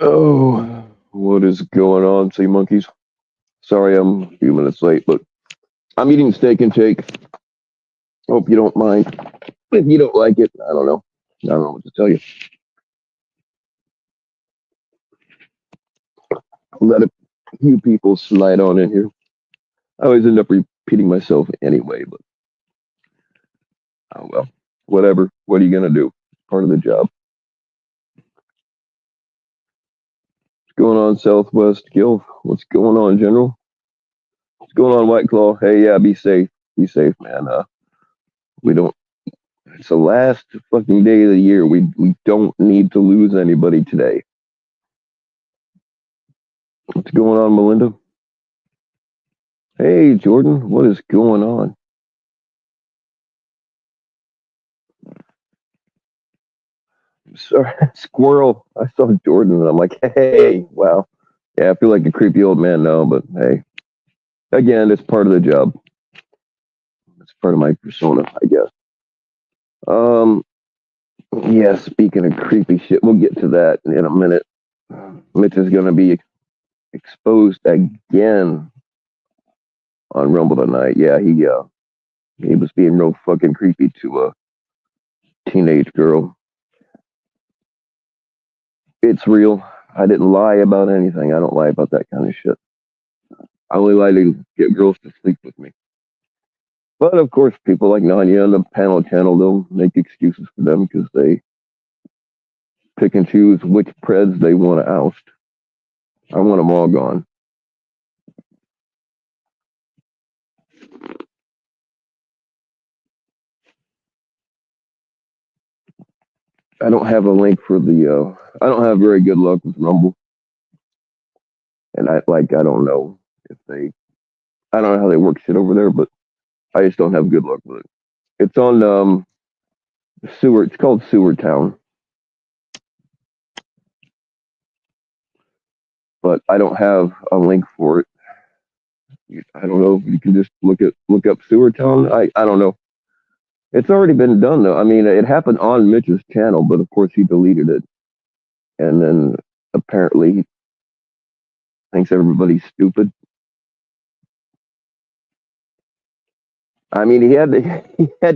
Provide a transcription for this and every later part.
Oh, what is going on, sea monkeys? Sorry I'm a few minutes late, but I'm eating steak and shake. Hope you don't mind. If you don't like it, I don't know. I don't know what to tell you. Let a few people slide on in here. I always end up repeating myself anyway, but oh well. Whatever. What are you gonna do? Part of the job. What's going on, Southwest Gil? What's going on, General? What's going on, White Claw? Hey, yeah, be safe. Be safe, man. We don't. It's the last fucking day of the year. We don't need to lose anybody today. What's going on, Melinda? Hey, Jordan. What is going on? Sorry, squirrel. I saw Jordan and I'm like, hey, wow. Yeah, I feel like a creepy old man now, but hey, again, it's part of the job. It's part of my persona, I guess. Um, yeah, speaking of creepy shit, we'll get to that in a minute. Mitch is going to be exposed again on Rumble tonight. Yeah, he was being real fucking creepy to a teenage girl. It's real. I didn't lie about anything. I don't lie about that kind of shit. I only lie to get girls to sleep with me. But of course, people like Nanya and the panel channel, they'll make excuses for them because they pick and choose which preds they want to oust. I want them all gone. I don't have a link for the. I don't have very good luck with Rumble, and I don't know if they. I don't know how they work shit over there, but I just don't have good luck with it. It's on Sewer. It's called Sewer Town, but I don't have a link for it. I don't know if you can just look up Sewer Town. I don't know. It's already been done though. I mean, it happened on Mitch's channel, but of course he deleted it, and then apparently he thinks everybody's stupid. I mean, he had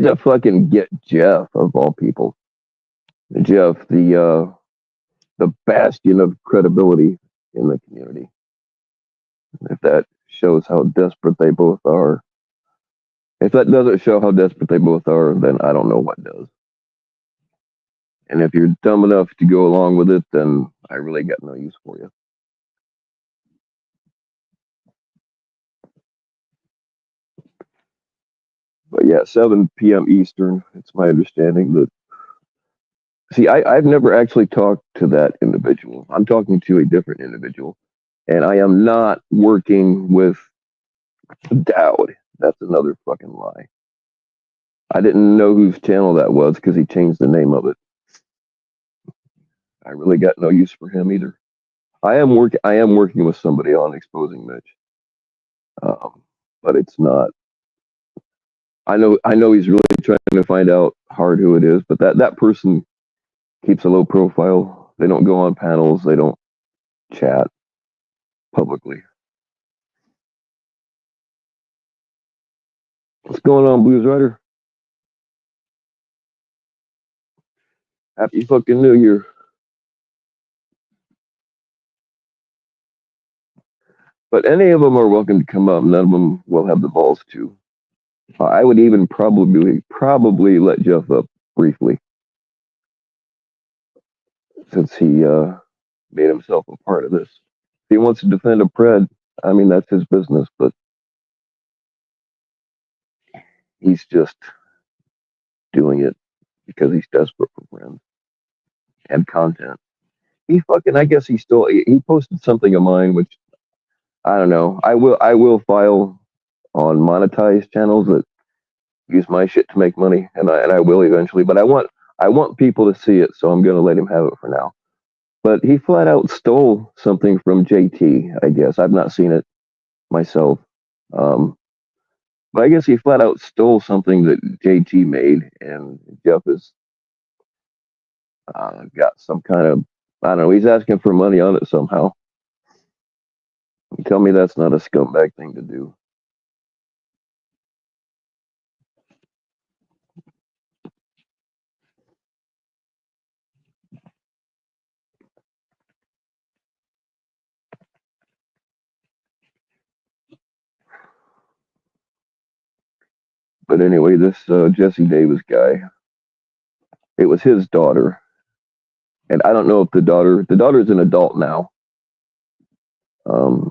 to fucking get Jeff of all people. Jeff, the bastion of credibility in the community. If that shows how desperate they both are. If that doesn't show how desperate they both are, then I don't know what does. And if you're dumb enough to go along with it, then I really got no use for you. But yeah, 7 p.m. Eastern, it's my understanding that. See, I've never actually talked to that individual. I'm talking to a different individual. And I am not working with Dowd. That's another fucking lie. I didn't know whose channel that was because he changed the name of it. I really got no use for him either. I am working with somebody on exposing Mitch, but it's not. I know he's really trying to find out hard who it is, but that person keeps a low profile. They don't go on panels. They don't chat publicly. What's going on, Blues Rider? Happy fucking New Year. But any of them are welcome to come up. None of them will have the balls to. I would even probably let Jeff up briefly since he made himself a part of this. If he wants to defend a pred, I mean that's his business, but he's just doing it because he's desperate for friends and content. I guess he posted something of mine, which I don't know. I will file on monetized channels that use my shit to make money, and I will eventually. But I want people to see it, so I'm gonna let him have it for now. But he flat out stole something from JT. I guess I've not seen it myself, um, but I guess he flat out stole something that JT made, and Jeff has got some kind of I don't know. He's asking for money on it somehow. Tell me that's not a scumbag thing to do. But anyway, this Jesse Davis guy, it was his daughter, and I don't know if the daughter's an adult now.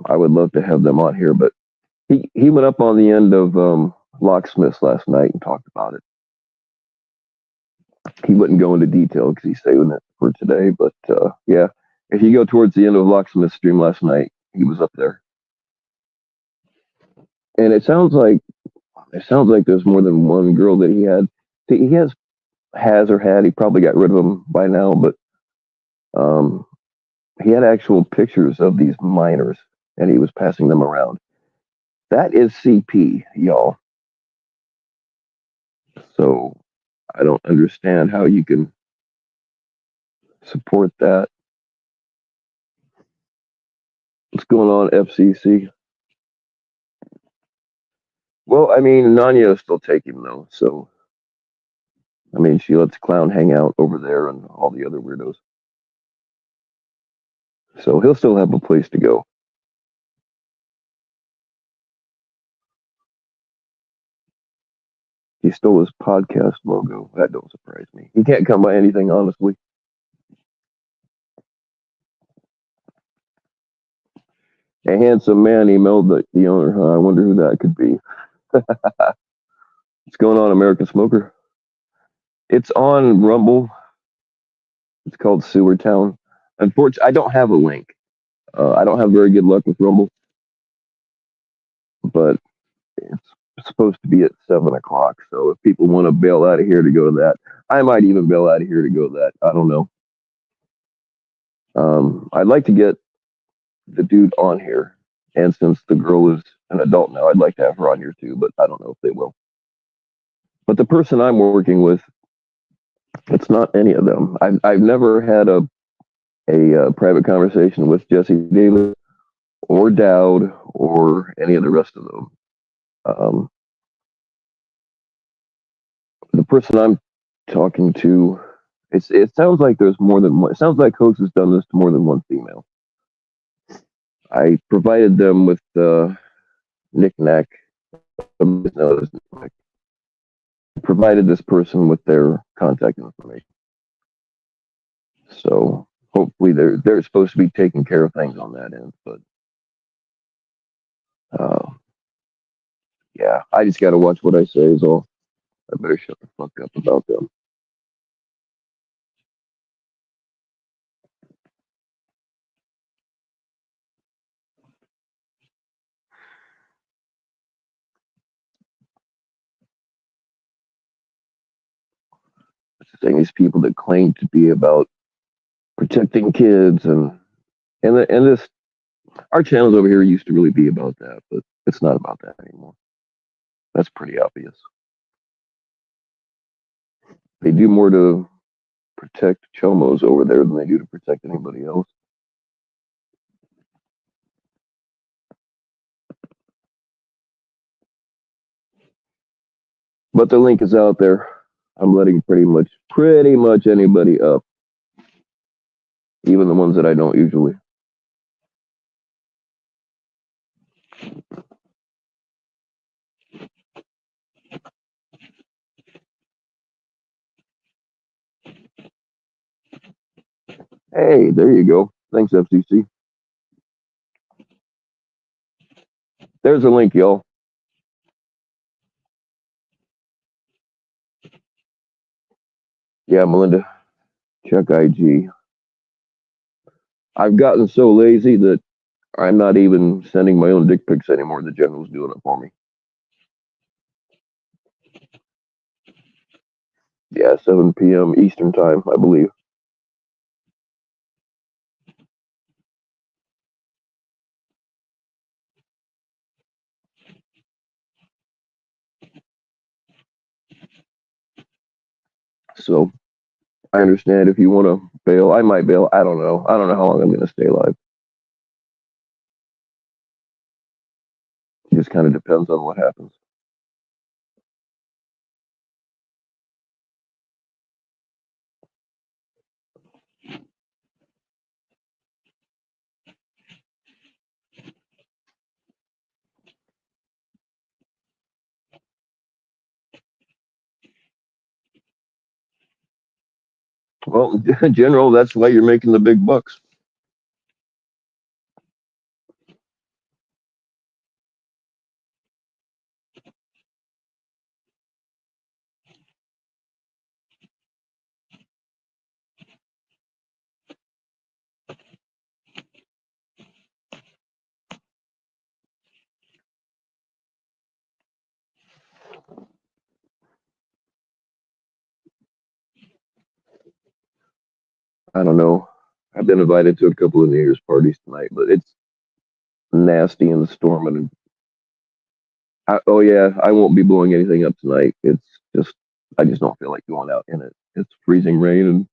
I would love to have them on here, but he went up on the end of Locksmiths last night and talked about it. He wouldn't go into detail because he's saving it for today, but yeah, if you go towards the end of Locksmith's stream last night, he was up there, and it sounds like there's more than one girl that he had. See, he has or had. He probably got rid of them by now, but um, he had actual pictures of these minors, and he was passing them around. That is CP, y'all. So I don't understand how you can support that. What's going on, FCC? Well, I mean, Nanya is still taking though, so I mean, she lets Clown hang out over there and all the other weirdos. So he'll still have a place to go. He stole his podcast logo. That don't surprise me. He can't come by anything, honestly. A handsome man emailed the owner. Huh? I wonder who that could be. What's going on, American Smoker? It's on Rumble. It's called Sewer Town. Unfortunately, I don't have a link. I don't have very good luck with Rumble, but it's supposed to be at 7 o'clock. So if people want to bail out of here to go to that, I might even bail out of here to go to that. I don't know. I'd like to get the dude on here, and since the girl is an adult now, I'd like to have her on here too. But I don't know if they will. But the person I'm working with, it's not any of them. I've never had a private conversation with Jesse Davis or Dowd or any of the rest of them. Um, the person I'm talking to, it sounds like there's more than one. It sounds like Host has done this to more than one female. I provided them with knick-knack. Provided this person with their contact information. So hopefully they're supposed to be taking care of things on that end. But uh, yeah, I just got to watch what I say is all. I better shut the fuck up about them. That's the thing. These people that claim to be about protecting kids and this our channels over here used to really be about that, but it's not about that anymore. That's pretty obvious. They do more to protect chomos over there than they do to protect anybody else. But the link is out there. I'm letting pretty much anybody up, even the ones that I don't usually. Hey, there you go. Thanks, FCC. There's a link, y'all. Yeah, Melinda, check IG. I've gotten so lazy that I'm not even sending my own dick pics anymore. The general's doing it for me. Yeah, 7 p.m. Eastern time, I believe. So I understand if you want to bail. I might bail. I don't know. I don't know how long I'm going to stay alive. It just kind of depends on what happens. Well, General, that's why you're making the big bucks. I don't know. I've been invited to a couple of New Year's parties tonight, but it's nasty in the storm. And oh yeah, I won't be blowing anything up tonight. It's just I just don't feel like going out in it. It's freezing rain, and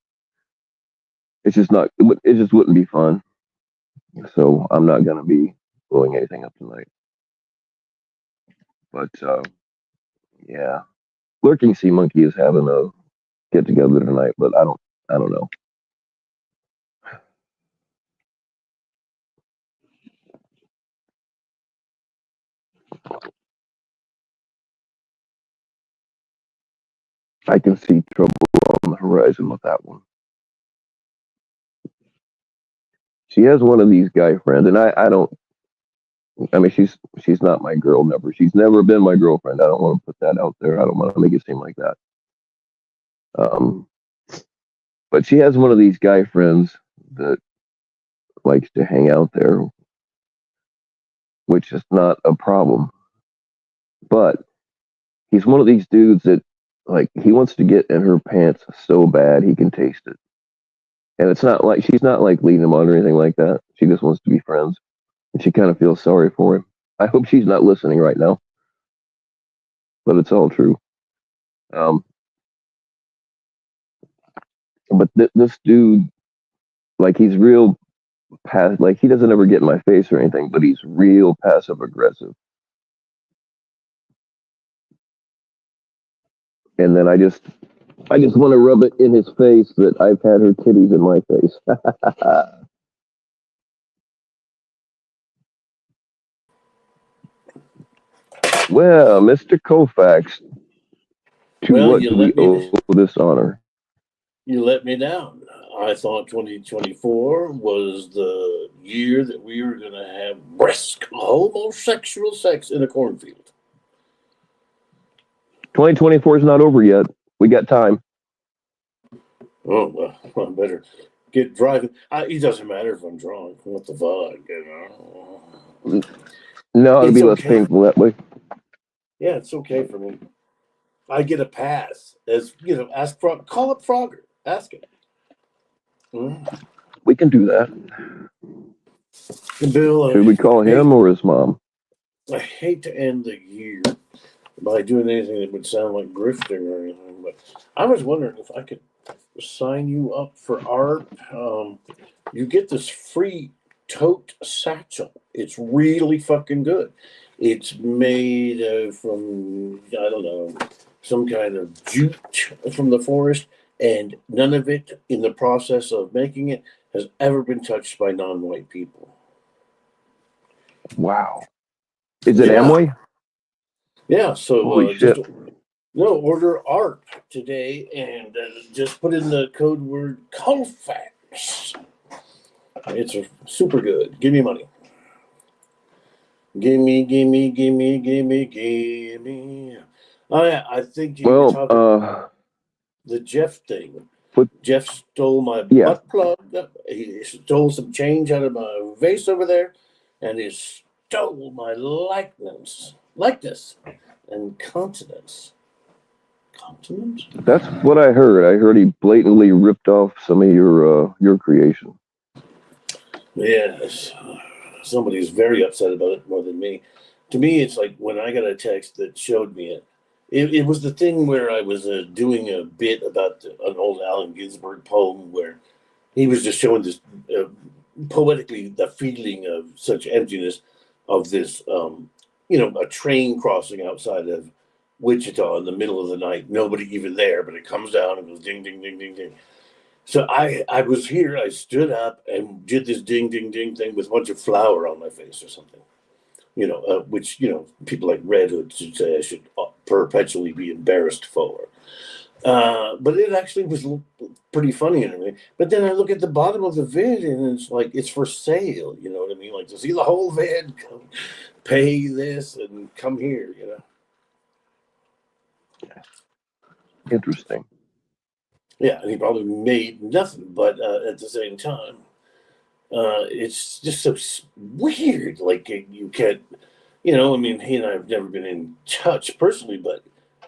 it's just not. It just wouldn't be fun. So I'm not gonna be blowing anything up tonight. But yeah, Lurking Sea Monkey is having a get together tonight, but I don't know. I can see trouble on the horizon with that one. She has one of these guy friends, and I don't. I mean, she's not my girl. Never. She's never been my girlfriend. I don't want to put that out there. I don't want to make it seem like that. Um, but she has one of these guy friends that likes to hang out there, which is not a problem. But he's one of these dudes that like he wants to get in her pants so bad he can taste it. And it's not like she's not like leading him on or anything like that. She just wants to be friends. And she kind of feels sorry for him. I hope she's not listening right now, but it's all true. Um, but this dude, like, he's real like he doesn't ever get in my face or anything, but he's real passive aggressive. And then I just want to rub it in his face that I've had her titties in my face. Well, Mr. Koufax, to Well, what do we owe this honor? you let me down. I thought 2024 was the year that we were going to have brisk homosexual sex in a cornfield. 2024 is not over yet. We got time. Oh, well, I better get driving. It doesn't matter if I'm drunk. What the fuck, you know? No, it'll It's be less okay. painful that way. Yeah, it's okay for me. I get a pass. As you know, call up Frogger. Ask him. We can do that. Bill, Should we call him or his mom? I hate to end the year by doing anything that would sound like grifting or anything, but I was wondering if I could sign you up for art. You get this free tote satchel. It's really fucking good. It's made from, I don't know, some kind of jute from the forest, and none of it in the process of making it has ever been touched by non white people. Wow. Is it Yeah. Amway? Yeah. So Holy shit. no, order art today and just put in the code word Colfax. It's super good. Give me money. Gimme, gimme, gimme, gimme, gimme. Oh yeah, I think you were talking the Jeff thing. What? Jeff stole my Yeah. butt plug. He stole some change out of my vase over there, and he stole my likeness, and continence. Continent? That's what I heard. I heard he blatantly ripped off some of your creation. Yes. Somebody's very upset about it more than me. To me, it's like when I got a text that showed me it. It was the thing where I was doing a bit about an old Allen Ginsberg poem where he was just showing this poetically the feeling of such emptiness of this, a train crossing outside of Wichita in the middle of the night, nobody even there, but it comes down and goes ding, ding, ding, ding, ding. So I was here, I stood up and did this ding, ding, ding thing with a bunch of flour on my face or something, which, people like Red Hood should say I should perpetually be embarrassed for. But it actually was pretty funny and everything. But then I look at the bottom of the vid and it's like, it's for sale. You know what I mean? Like, to see the whole vid, come pay this and come here, Interesting. Yeah, and he probably made nothing, but at the same time, it's just so weird. Like, you can't, he and I have never been in touch personally, but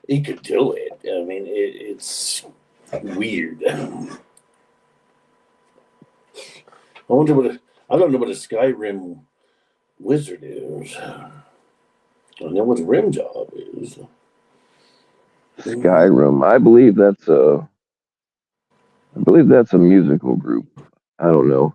he could do it. I mean, it's weird. I wonder I don't know what a Skyrim wizard is. I know what a rim job is. Skyrim. I believe that's a musical group. I don't know.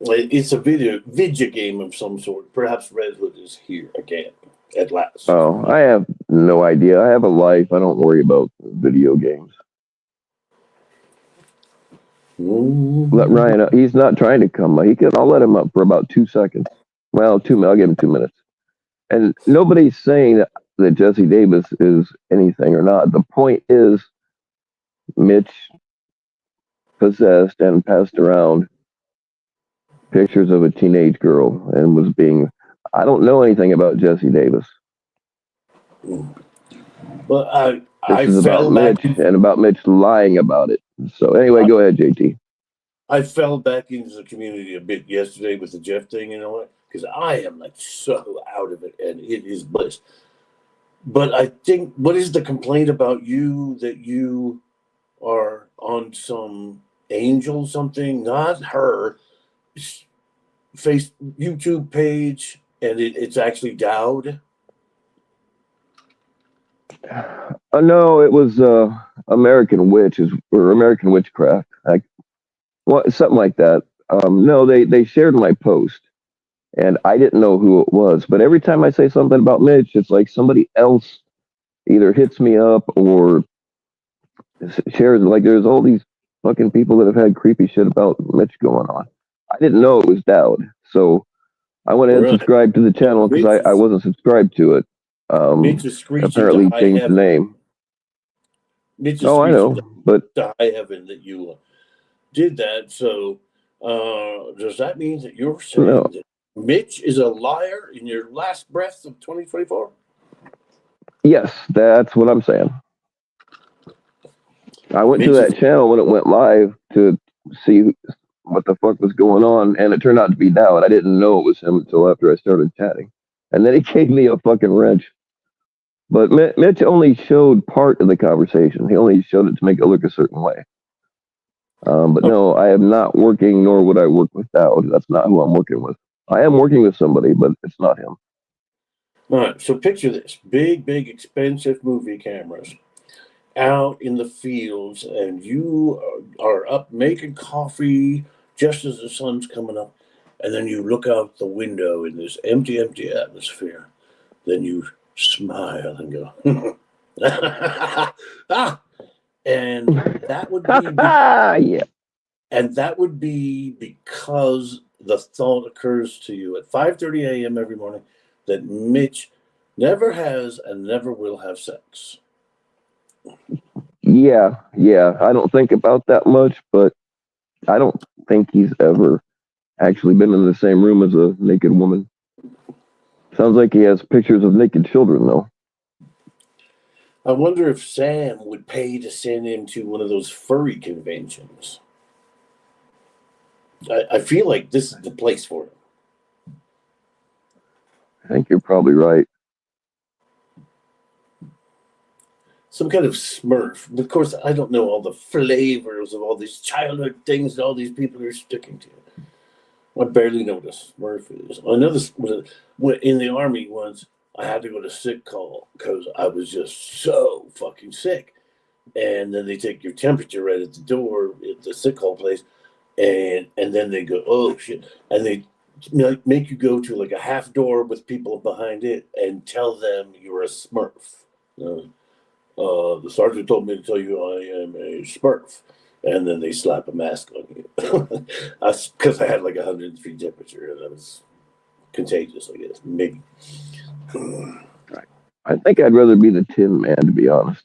It's a video game of some sort. Perhaps Red Hood is here again at last. Oh, I have no idea. I have a life. I don't worry about video games. Let Ryan up. He's not trying to come. I'll let him up for about 2 seconds. Well, I'll give him 2 minutes. And nobody's saying that Jesse Davis is anything or not. The point is, Mitch possessed and passed around pictures of a teenage girl and was being. I don't know anything about Jesse Davis. Well, this is about Mitch and about Mitch lying about it. So anyway, go ahead, JT. I fell back into the community a bit yesterday with the Jeff thing, because I am like so out of it, and it is bliss. But I think, what is the complaint about you that you are on some angel something, not her, YouTube page, and it's actually Dowd? No, it was American Witches or American Witchcraft. Something like that. No, they shared my post, and I didn't know who it was. But every time I say something about Mitch, it's like somebody else either hits me up or shares. Like, there's all these fucking people that have had creepy shit about Mitch going on. I didn't know it was Dowd, so I went and subscribed to the channel because I wasn't subscribed to it. Mitch is screeching apparently to changed the name. Mitch is I know, but to high heaven that you did that. So does that mean that you're saying that Mitch is a liar in your last breath of 2024? Yes, that's what I'm saying. I went to that channel when it went live to see what the fuck was going on, and it turned out to be Dowd. I didn't know it was him until after I started chatting. And then he gave me a fucking wrench. But Mitch only showed part of the conversation. He only showed it to make it look a certain way. But no, I am not working, nor would I work with Dowd. That's not who I'm working with. I am working with somebody, but it's not him. All right, so picture this. Big, expensive movie cameras out in the fields, and you are up making coffee just as the sun's coming up, and then you look out the window in this empty atmosphere. Then you smile and go, ah! And that would be yeah. And that would be because the thought occurs to you at 5:30 a.m. every morning that Mitch never has and never will have sex. Yeah. I don't think about that much, but I don't think he's ever actually been in the same room as a naked woman. Sounds like he has pictures of naked children, though. I wonder if Sam would pay to send him to one of those furry conventions. I feel like this is the place for him. I think you're probably right. Some kind of Smurf. Of course, I don't know all the flavors of all these childhood things that all these people are sticking to. I barely know what a Smurf is. I know this in the Army once. I had to go to sick call because I was just so fucking sick. And then they take your temperature right at the door at the sick call place, and then they go, oh shit, and they make you go to like a half door with people behind it and tell them you're a Smurf. The sergeant told me to tell you I am a Smurf, and then they slap a mask on you. Because I had like 103 temperature, and I was contagious, I guess, maybe. Right. I think I'd rather be the Tin Man, to be honest.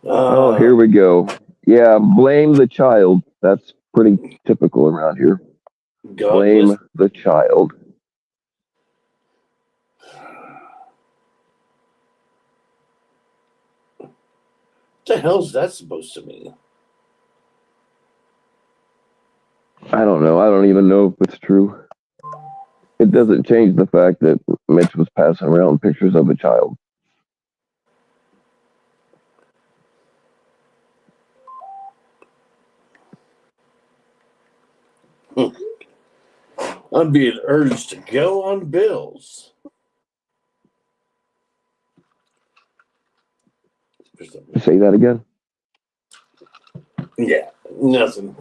Oh, here we go. Yeah, blame the child. That's pretty typical around here. God Blame bless. the child. What the hell's that supposed to mean? I don't know. I don't even know if it's true. It doesn't change the fact that Mitch was passing around pictures of a child. I'm being urged to go on bills. Say that again. Yeah, nothing.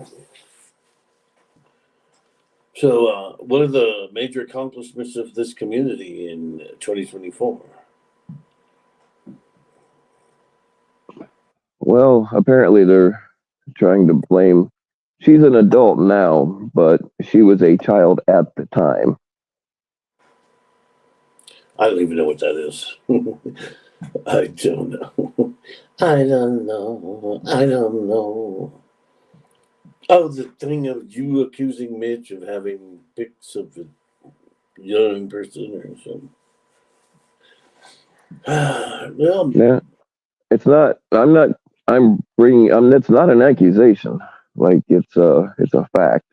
So, what are the major accomplishments of this community in 2024? Well, apparently they're trying to blame. She's an adult now, but she was a child at the time. I don't even know what that is. I don't know. I don't know. I don't know. Oh, the thing of you accusing Mitch of having pics of a young person or something. Well, Yeah, it's not. I'm not. I'm bringing. It's not an accusation. Like it's a fact.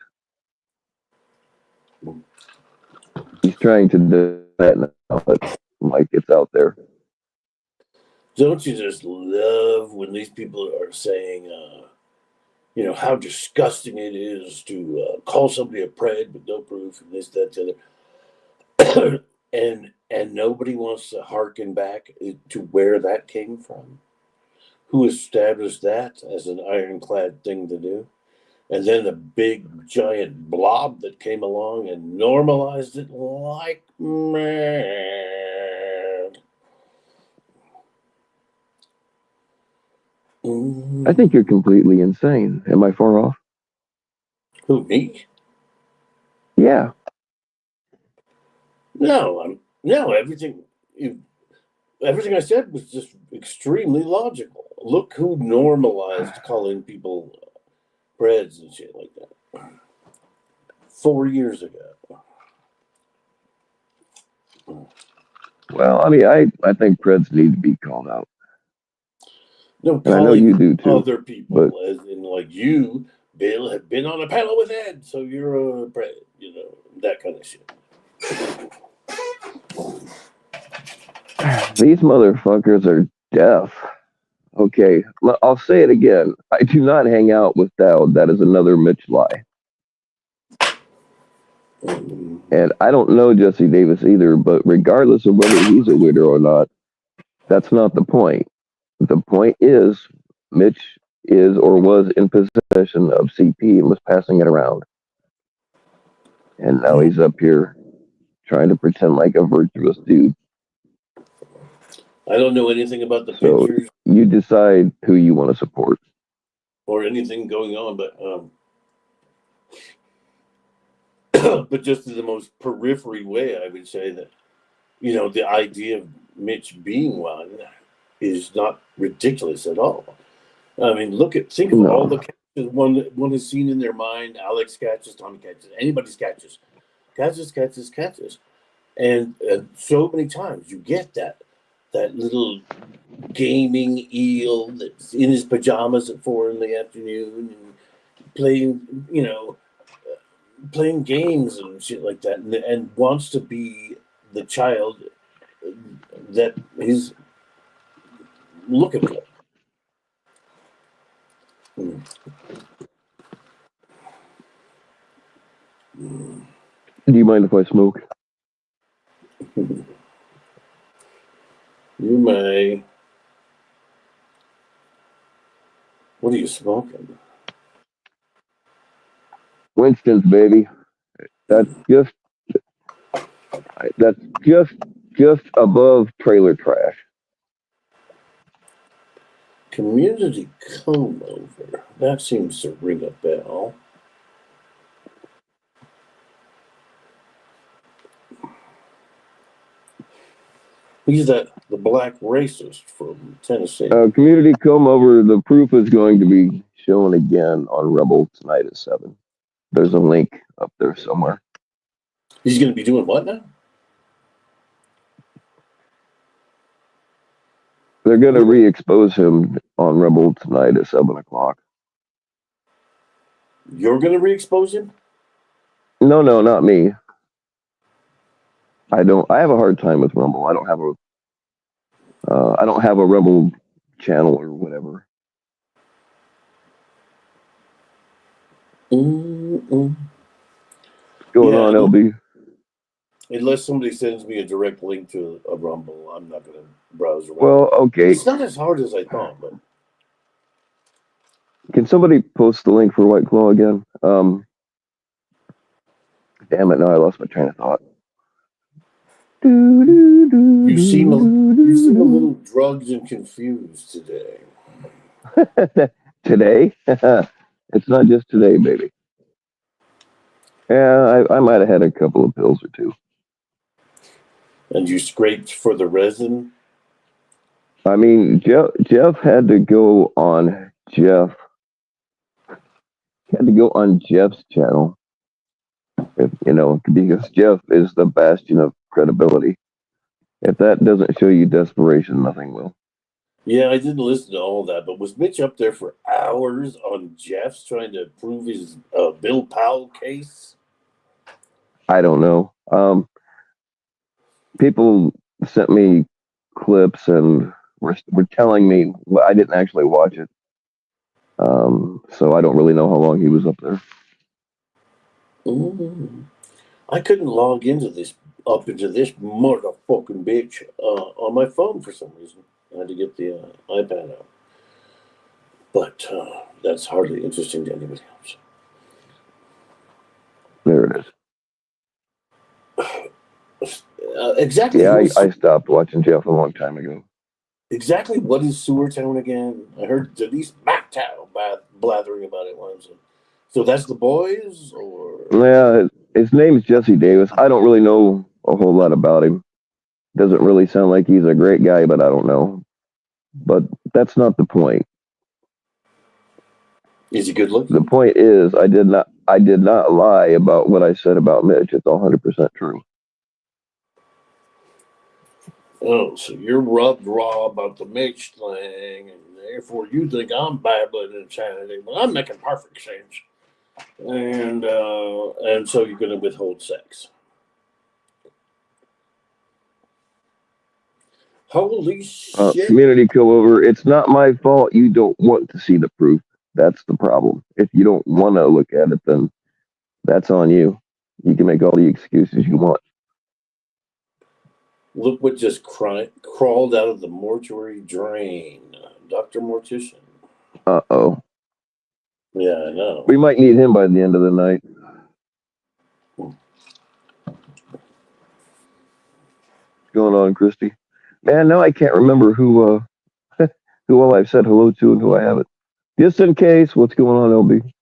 He's trying to do that now, but like it's out there. don't you just love when these people are saying, how disgusting it is to call somebody a pred with no proof and this, that, the other, and nobody wants to harken back to where that came from. Who established that as an ironclad thing to do? And then the big giant blob that came along and normalized it like mad. I think you're completely insane. Am I far off? Who, me? Yeah. No. Everything I said was just extremely logical. Look who normalized calling people breads and shit like that 4 years ago. Well, I mean, I think Preds need to be called out. No, And I know you do too. other people, But as in like you, Bill, have been on a panel with Ed, so you're a bread, that kind of shit. these motherfuckers are deaf. Okay, I'll say it again. I do not hang out with Dowd. That is another Mitch lie. And I don't know Jesse Davis either, but regardless of whether he's a widow or not, that's not the point. The point is Mitch is or was in possession of CP and was passing it around. And now he's up here trying to pretend like a virtuous dude. I don't know anything about the So pictures you decide who you want to support. or anything going on, but but just in the most periphery way, I would say that the idea of Mitch being one is not ridiculous at all. I mean, think of all the No. cases one is seen in their mind. Alex catches, Tommy catches, anybody's catches, and so many times you get that little gaming eel that's in his pajamas at 4 p.m. and playing, playing games and shit like that, and wants to be the child that he's looking for. Mm. Mm. Do you mind if I smoke? You may. What are you smoking? Winston's, baby. That's just that's just above trailer trash. Community comb over. That seems to ring a bell. He's the black racist from Tennessee. Community come over. The proof is going to be shown again on Rebel tonight at 7. There's a link up there somewhere. He's going to be doing what now? They're going to re-expose him on Rebel tonight at 7 o'clock. You're going to re-expose him? No, not me. I don't. I have a hard time with Rumble. I don't have a. I don't have a Rebel channel or whatever. Mm-mm. What's going on, LB? Unless somebody sends me a direct link to a Rumble, I'm not going to browse around. Well, okay. It's not as hard as I thought, but. Can somebody post the link for White Claw again? Damn it! Now I lost my train of thought. You seem a little drugged and confused today. Today? It's not just today, baby. Yeah, I might have had a couple of pills or two. And you scraped for the resin? I mean, Jeff had to go on Jeff's channel, because Jeff is the bastion of credibility. If that doesn't show you desperation, nothing will. Yeah, I didn't listen to all that, but was Mitch up there for hours on Jeff's trying to prove his Bill Powell case? I don't know. People sent me clips and were telling me, well, I didn't actually watch it. So I don't really know how long he was up there. Mm-hmm. I couldn't log into this motherfucking bitch on my phone for some reason. I had to get the iPad out. But that's hardly interesting to anybody else. There it is. Exactly. Yeah, I stopped watching Jeff a long time ago. Exactly what is Sewer Town again? I heard Denise McTow blathering about it once. So that's the boys, or? Yeah, his name is Jesse Davis. I don't really know a whole lot about him. Doesn't really sound like he's a great guy, but I don't know. But that's not the point. Is he good looking? The point is, I did not lie about what I said about Mitch. It's 100% true. Oh, so you're rubbed raw about the Mitch thing, and therefore you think I'm babbling insanity, but I'm making perfect sense. And so you're going to withhold sex. Holy shit. Community co-over, it's not my fault you don't want to see the proof. That's the problem. If you don't want to look at it, then that's on you. You can make all the excuses you want. Look what just crawled out of the mortuary drain. Dr. Mortician. Uh-oh. Yeah, I know. We might need him by the end of the night. What's going on, Christy? Man, now I can't remember who all I've said hello to and who I haven't. Just in case, what's going on, LB?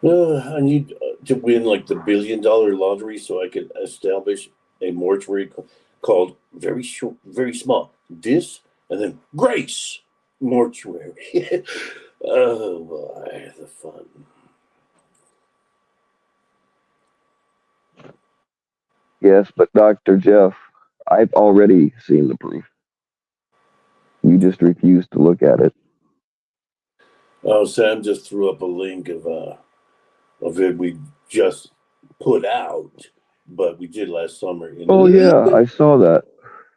I need to win like the $1 billion lottery so I can establish a mortuary. called very short, very small. This and then Grace Mortuary. Oh boy, the fun. Yes, but Dr. Jeff, I've already seen the proof. You just refuse to look at it. Oh, Sam just threw up a link of it we just put out, but we did last summer Oh yeah, I saw that.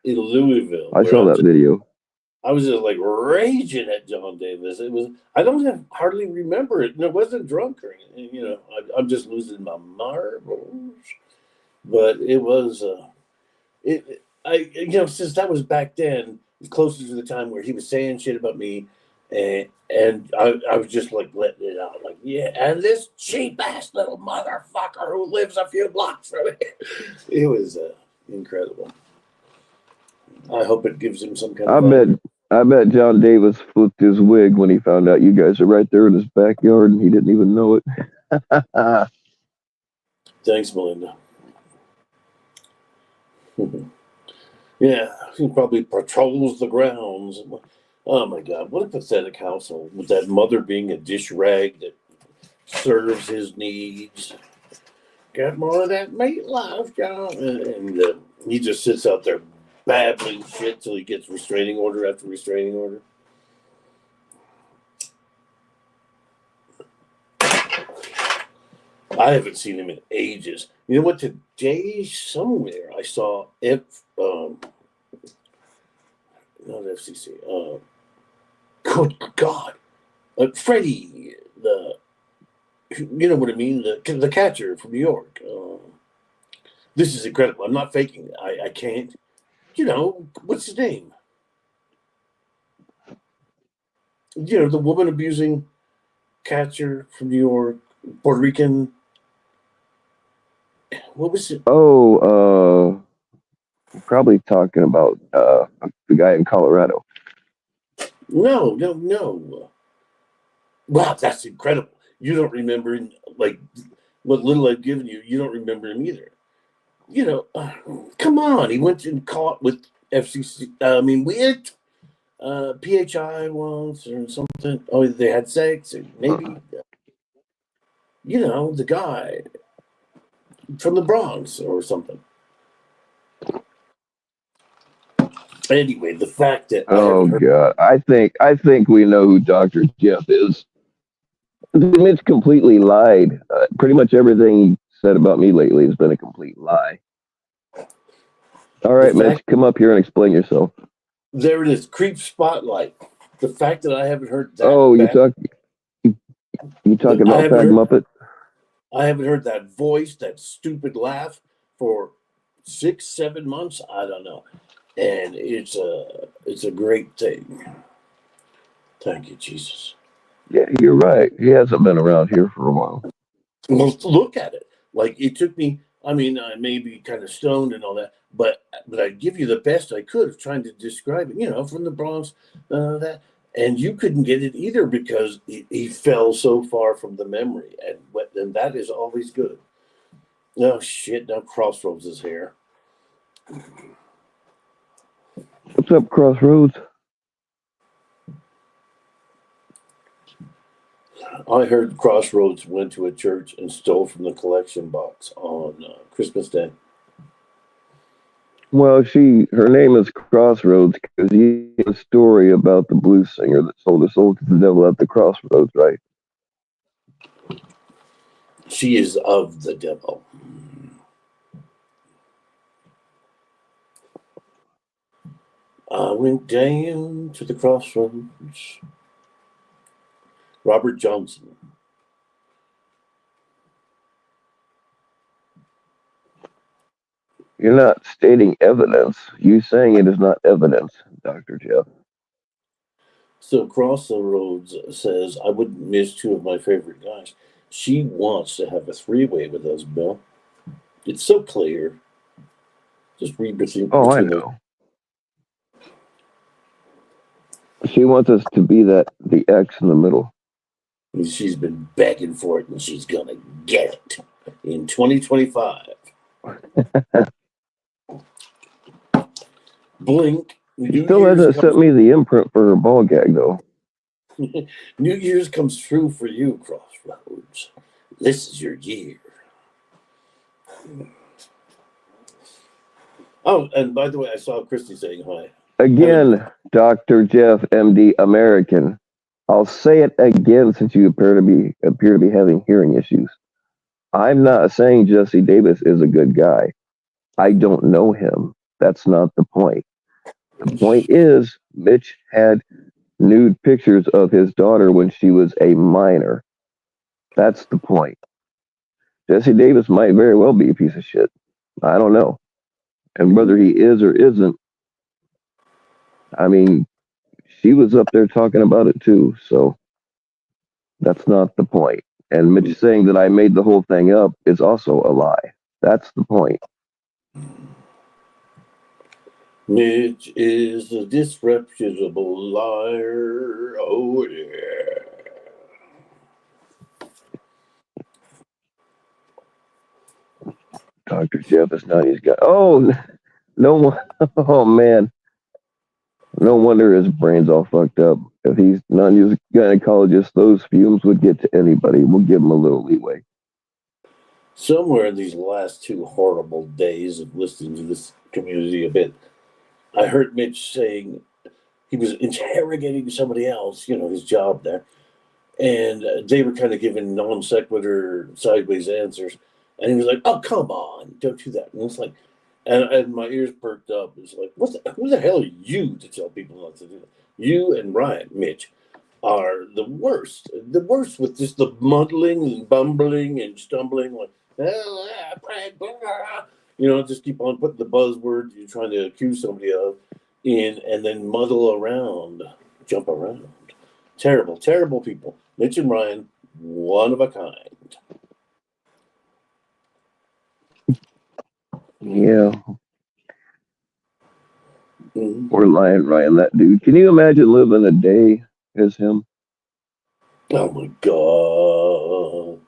in Louisville, I where saw that video. I was just like raging at John Davis. It was I don't hardly remember it, and I wasn't drunk or anything. I'm just losing my marbles. But it was since that was back then, it was closer to the time where he was saying shit about me, and I was just like letting it out, like yeah, and this cheap ass little motherfucker who lives a few blocks from it. It was incredible. I hope it gives him some kind I of. bet John Davis flipped his wig when he found out you guys are right there in his backyard and he didn't even know it. Thanks, Melinda. Yeah, he probably patrols the grounds. Oh my God, what a pathetic household with that mother being a dish rag that serves his needs. Got more of that meatloaf, John. And he just sits out there babbling shit till he gets restraining order after restraining order. I haven't seen him in ages. You know what? Today, somewhere, I saw not FCC. Good God. Freddie, you know what I mean? The catcher from New York. This is incredible. I'm not faking it. I can't. What's his name? The woman abusing catcher from New York, Puerto Rican. What was it? Oh, probably talking about the guy in Colorado. No. Wow, that's incredible. You don't remember, like, what little I've given you, you don't remember him either. Come on. He went and caught with FCC. With PHI once or something. Oh, they had sex, or maybe, the guy from the Bronx or something. Anyway, the fact that I Oh haven't heard. God, I think we know who Dr. Jeff is. Mitch completely lied. Pretty much everything he said about me lately has been a complete lie. All The right, Mitch, fact come up here and explain yourself. there it is, creep spotlight. The fact that I haven't heard that Oh, back. you talking I about haven't Fag heard. Muppet? I haven't heard that voice, that stupid laugh for 6, 7 months. I don't know, and it's a great thing. Thank you, Jesus. Yeah, you're right. He hasn't been around here for a while. Well, look at it. Like it took me. I mean, I may be kind of stoned and all that, but I give you the best I could of trying to describe it. From the Bronx, that, and you couldn't get it either because he fell so far from the memory, and that is always good. Oh shit! Now Crossroads is here. What's up, Crossroads? I heard Crossroads went to a church and stole from the collection box on Christmas Day. Well, her name is Crossroads because you have a story about the blues singer that sold her soul to the devil at the crossroads, right? She is of the devil. I went down to the crossroads. Robert Johnson. You're not stating evidence. You saying it is not evidence, Dr. Jeff. So Crossroads says, I wouldn't miss two of my favorite guys. She wants to have a three-way with us, Bill. It's so clear. Just read between, Oh, I between those. know. She wants us to be the X in the middle. She's been begging for it, and she's going to get it in 2025. blink. New Still Year's hasn't sent comes. me the imprint for her ball gag, though. New Year's comes through for you, Crossroads. This is your year. Oh, and by the way, I saw Christy saying hi. Again, Dr. Jeff, MD, American. I'll say it again since you appear to be having hearing issues. I'm not saying Jesse Davis is a good guy. I don't know him. That's not the point. The point is, Mitch had nude pictures of his daughter when she was a minor. That's the point. Jesse Davis might very well be a piece of shit. I don't know. And whether he is or isn't, I mean, she was up there talking about it too. So that's not the point. And Mitch saying that I made the whole thing up is also a lie. That's the point. Mitch is a disreputable liar. Oh, yeah. Dr. Jeff is not his guy. Oh, no one. Oh, man. No wonder his brain's all fucked up. If he's not his gynecologist, those fumes would get to anybody. We'll give him a little leeway. Somewhere in these last 2 horrible days of listening to this community a bit, I heard Mitch saying he was interrogating somebody else, his job there. And they were kind of giving non sequitur, sideways answers. And he was like, "Oh, come on, don't do that." And it's like, and my ears perked up. It's like, who the hell are you to tell people not to do that? You and Ryan, Mitch, are the worst. The worst with just the muddling and bumbling and stumbling, like, just keep on putting the buzzword you're trying to accuse somebody of in and then muddle around, jump around. Terrible, terrible people. Mitch and Ryan, one of a kind. Yeah. Mm-hmm. Poor Ryan, that dude. Can you imagine living a day as him? Oh my God.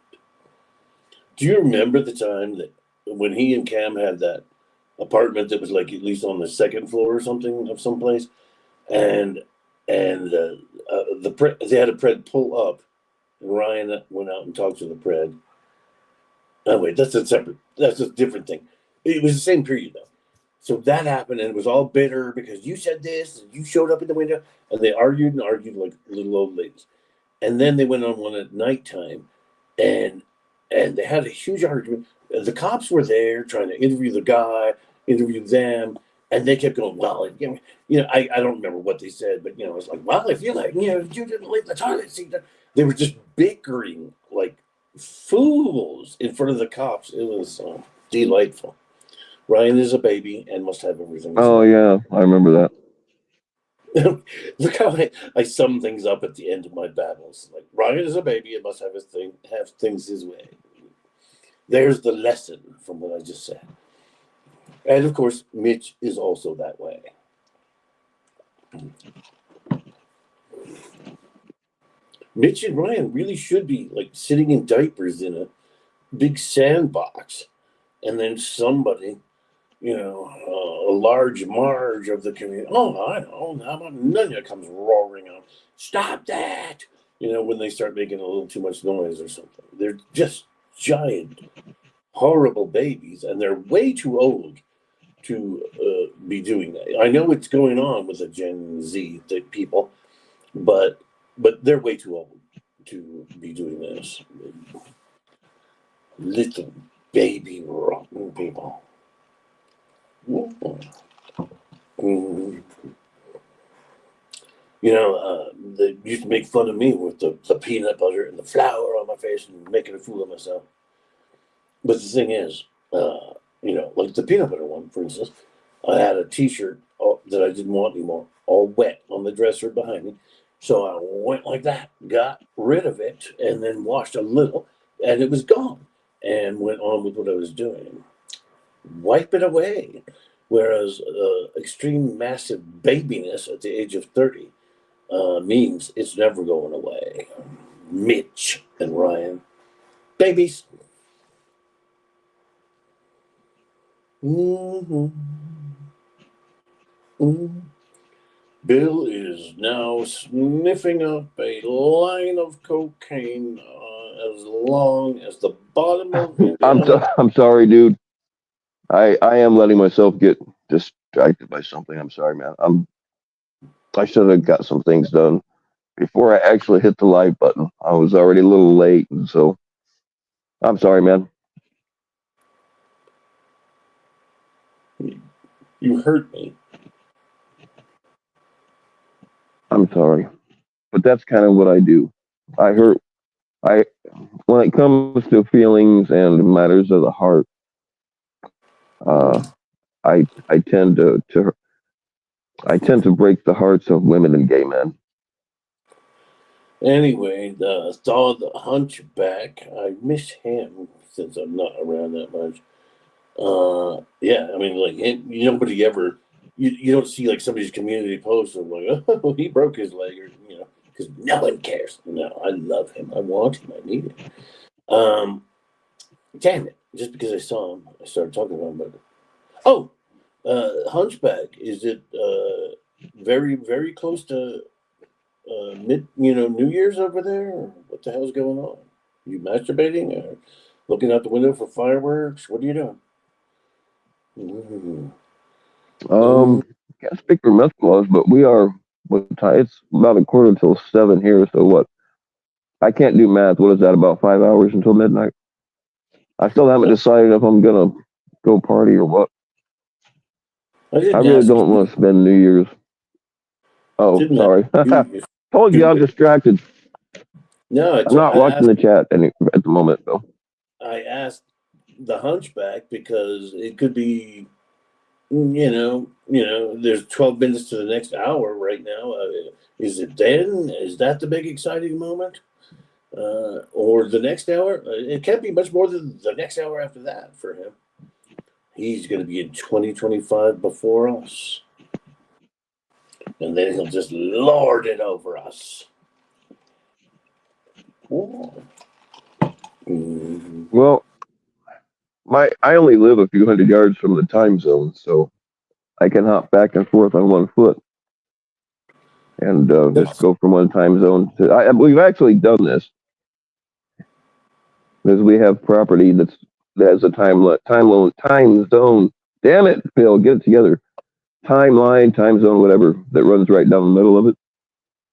Do you remember the time that when he and Cam had that apartment that was like at least on the second floor or something of someplace, and they had a pred pull up, and Ryan went out and talked to the pred. Oh wait, that's a different thing. It was the same period though. So that happened, and it was all bitter because you said this, and you showed up in the window, and they argued and argued like little old ladies. And then they went on one at nighttime, and they had a huge argument. The cops were there trying to interview the guy, interview them, and they kept going, "Well, I don't remember what they said, but it's like, well, if you you didn't leave the toilet seat." They were just bickering like fools in front of the cops. It was delightful. Ryan is a baby and must have everything his Oh, way. yeah. I remember that. Look how I sum things up at the end of my battles. Like Ryan is a baby and must have things his way. There's the lesson from what I just said. And of course, Mitch is also that way. Mitch and Ryan really should be like sitting in diapers in a big sandbox, and then somebody, a large marge of the community. Oh, I know. How about Nunya comes roaring out? Stop that! When they start making a little too much noise or something. They're just giant, horrible babies, and they're way too old to be doing that. I know it's going on with the Gen Z people, but they're way too old to be doing this. Little baby rotten people. Mm. They used to make fun of me with the peanut butter and the flour on my face and making a fool of myself. But the thing is, like the peanut butter one, for instance, I had a T-shirt that I didn't want anymore, all wet on the dresser behind me. So I went like that, got rid of it, and then washed a little, and it was gone, and went on with what I was doing. Wipe it away. Whereas extreme massive babiness at the age of 30 means it's never going away. Mitch and Ryan, babies. Mm-hmm. Mm. Bill is now sniffing up a line of cocaine as long as the bottom of Indiana. I'm sorry, dude. I am letting myself get distracted by something. I'm sorry, man. I should have got some things done before I actually hit the live button. I was already a little late, and so I'm sorry, man. You hurt me. I'm sorry, but that's kind of what I do. I hurt. I when it comes to feelings and matters of the heart, uh, I tend to break the hearts of women and gay men. Anyway, saw the Hunchback. I miss him since I'm not around that much. Yeah, I mean, like nobody ever. You don't see like somebody's community post of like, oh, he broke his leg, or because no one cares. No, I love him. I want him. I need him. Damn it! Just because I saw him, I started talking about him. But oh, Hunchback. Is it very very close to New Year's over there? Or what the hell's going on? You masturbating or looking out the window for fireworks? What are you doing? Mm. Mm. Can't speak for Meth Laws, but we are what time? It's about a quarter till 7 here. So what? I can't do math. What is that? About 5 hours until midnight. I still haven't decided if I'm gonna go party or what. I I didn't really ask don't want to spend New Year's. Oh, didn't ask sorry. you if Told you you I'm would. distracted. No, I'm not watching the chat at the moment, though. I asked the Hunchback because it could be, there's 12 minutes to the next hour right now. Is it then? Is that the big exciting moment? Or the next hour? It can't be much more than the next hour after that for him. He's going to be in 2025 before us. And then he'll just lord it over us. Mm-hmm. Well, I only live a few hundred yards from the time zone, so I can hop back and forth on one foot and just go from one time zone to. We've actually done this because we have property that has a time zone. Damn it, Phil, get it together. Timeline, time zone, whatever that runs right down the middle of it.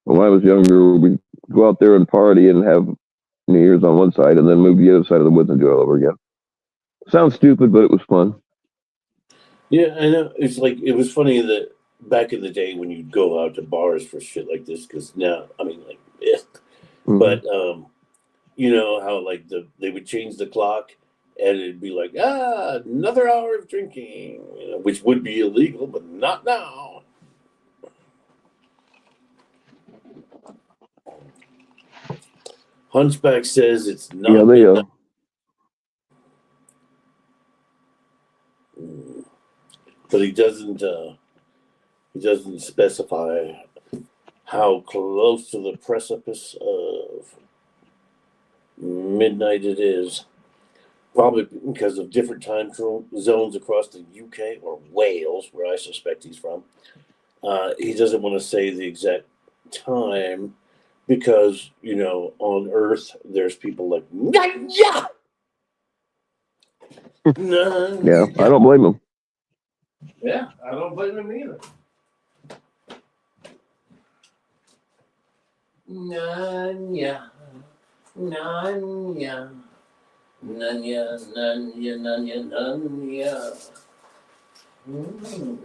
When I was younger, we'd go out there and party and have New Year's on one side and then move to the other side of the woods and do it all over again. Sounds stupid, but it was fun. Yeah, I know. It's like it was funny that back in the day when you'd go out to bars for shit like this, because now, I mean, like, Mm-hmm. but you know how like they would change the clock and it'd be like another hour of drinking, which would be illegal, but not now. Hunchback says it's Yeah, not midnight. But he doesn't specify how close to the precipice of midnight it is. Probably because of different time zones across the UK or Wales, where I suspect he's from. He doesn't want to say the exact time because, on Earth, there's people like, yeah, Yeah, I don't blame him. Yeah, I don't blame him either. Nanya, Nanya, Nanya, Nanya, Nanya, Nanya.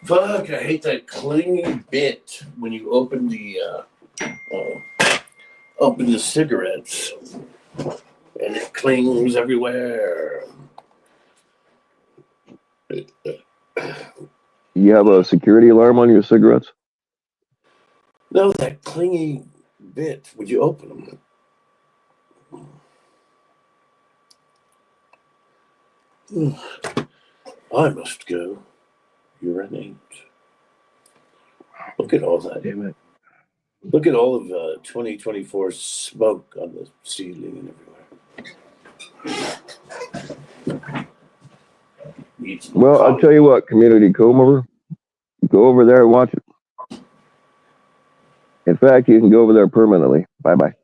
Fuck, I hate that clingy bit when you open the cigarettes and it clings everywhere. You have a security alarm on your cigarettes? No, that clingy bit. Would you open them? I must go. Urinate. Look at all that. Damn it. Look at all of 2024 smoke on the ceiling and everywhere. eat some Well, I'll tell you what, community, come over. Go over there and watch it. In fact, you can go over there permanently. Bye-bye.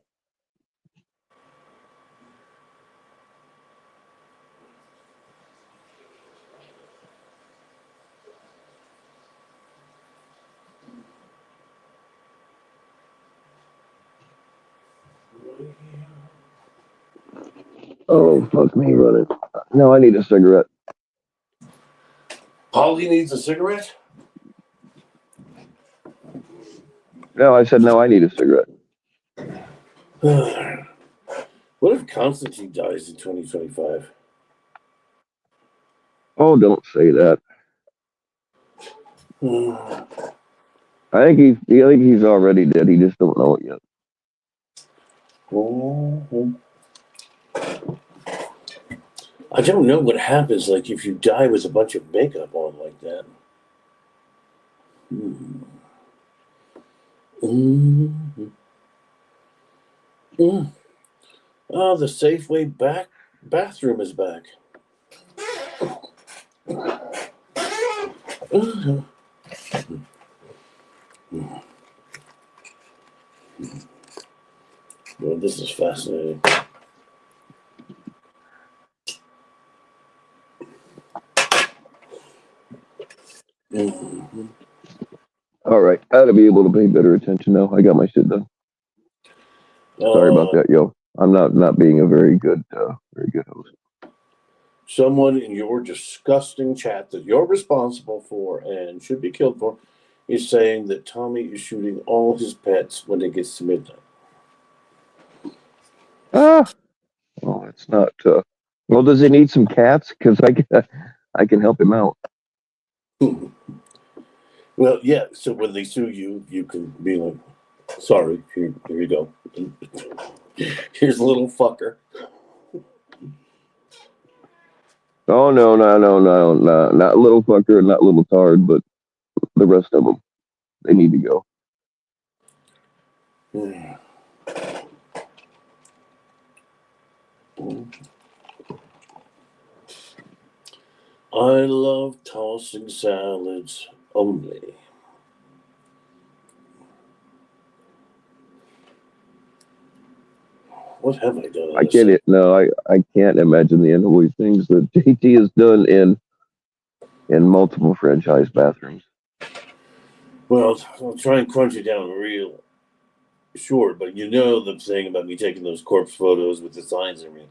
Oh, fuck me running. No, I need a cigarette. Polly needs a cigarette? No, I said no, I need a cigarette. What if Constantine dies in 2025? Oh, don't say that. I think he's already dead. He just don't know it yet. I don't know what happens like if you die with a bunch of makeup on like that. Oh, the Safeway bathroom is back. Well, this is fascinating. All right, I ought to be able to pay better attention now. I got my shit done. Sorry about that, yo. I'm not being a very good host. Someone in your disgusting chat that you're responsible for and should be killed for is saying that Tommy is shooting all his pets when it gets to midnight. Ah, well, it's not. Well, does he need some cats? Because I can help him out. Well, yeah. So when they sue you, you can be like, "Sorry, here you go. Here's a little fucker." Oh no, not little fucker, not little tard, but the rest of them. They need to go. I love tossing salads only. What have I done? I can't imagine the unholy things that JT has done in multiple franchise bathrooms. Well, I'll try and crunch it down real short, but you know the thing about me taking those corpse photos with the signs and everything.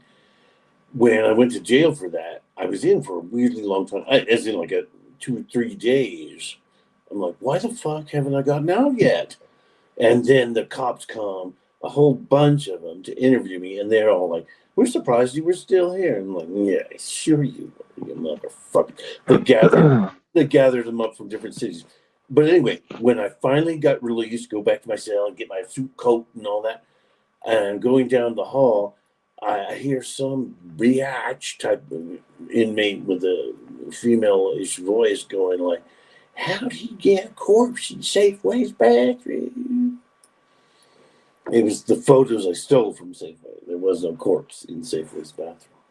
When I went to jail for that, I was in for a weirdly long time, as in like 2 or 3 days. I'm like, why the fuck haven't I gotten out yet? And then the cops come, a whole bunch of them, to interview me, and they're all like, "We're surprised you were still here." And I'm like, "Yeah, sure you were, you motherfucker." They gathered them up from different cities. But anyway, when I finally got released, go back to my cell and get my suit coat and all that, and going down the hall, I hear some biatch type of inmate with a female-ish voice going like, "How do you get a corpse in Safeway's bathroom?" It was the photos I stole from Safeway. There was no corpse in Safeway's bathroom.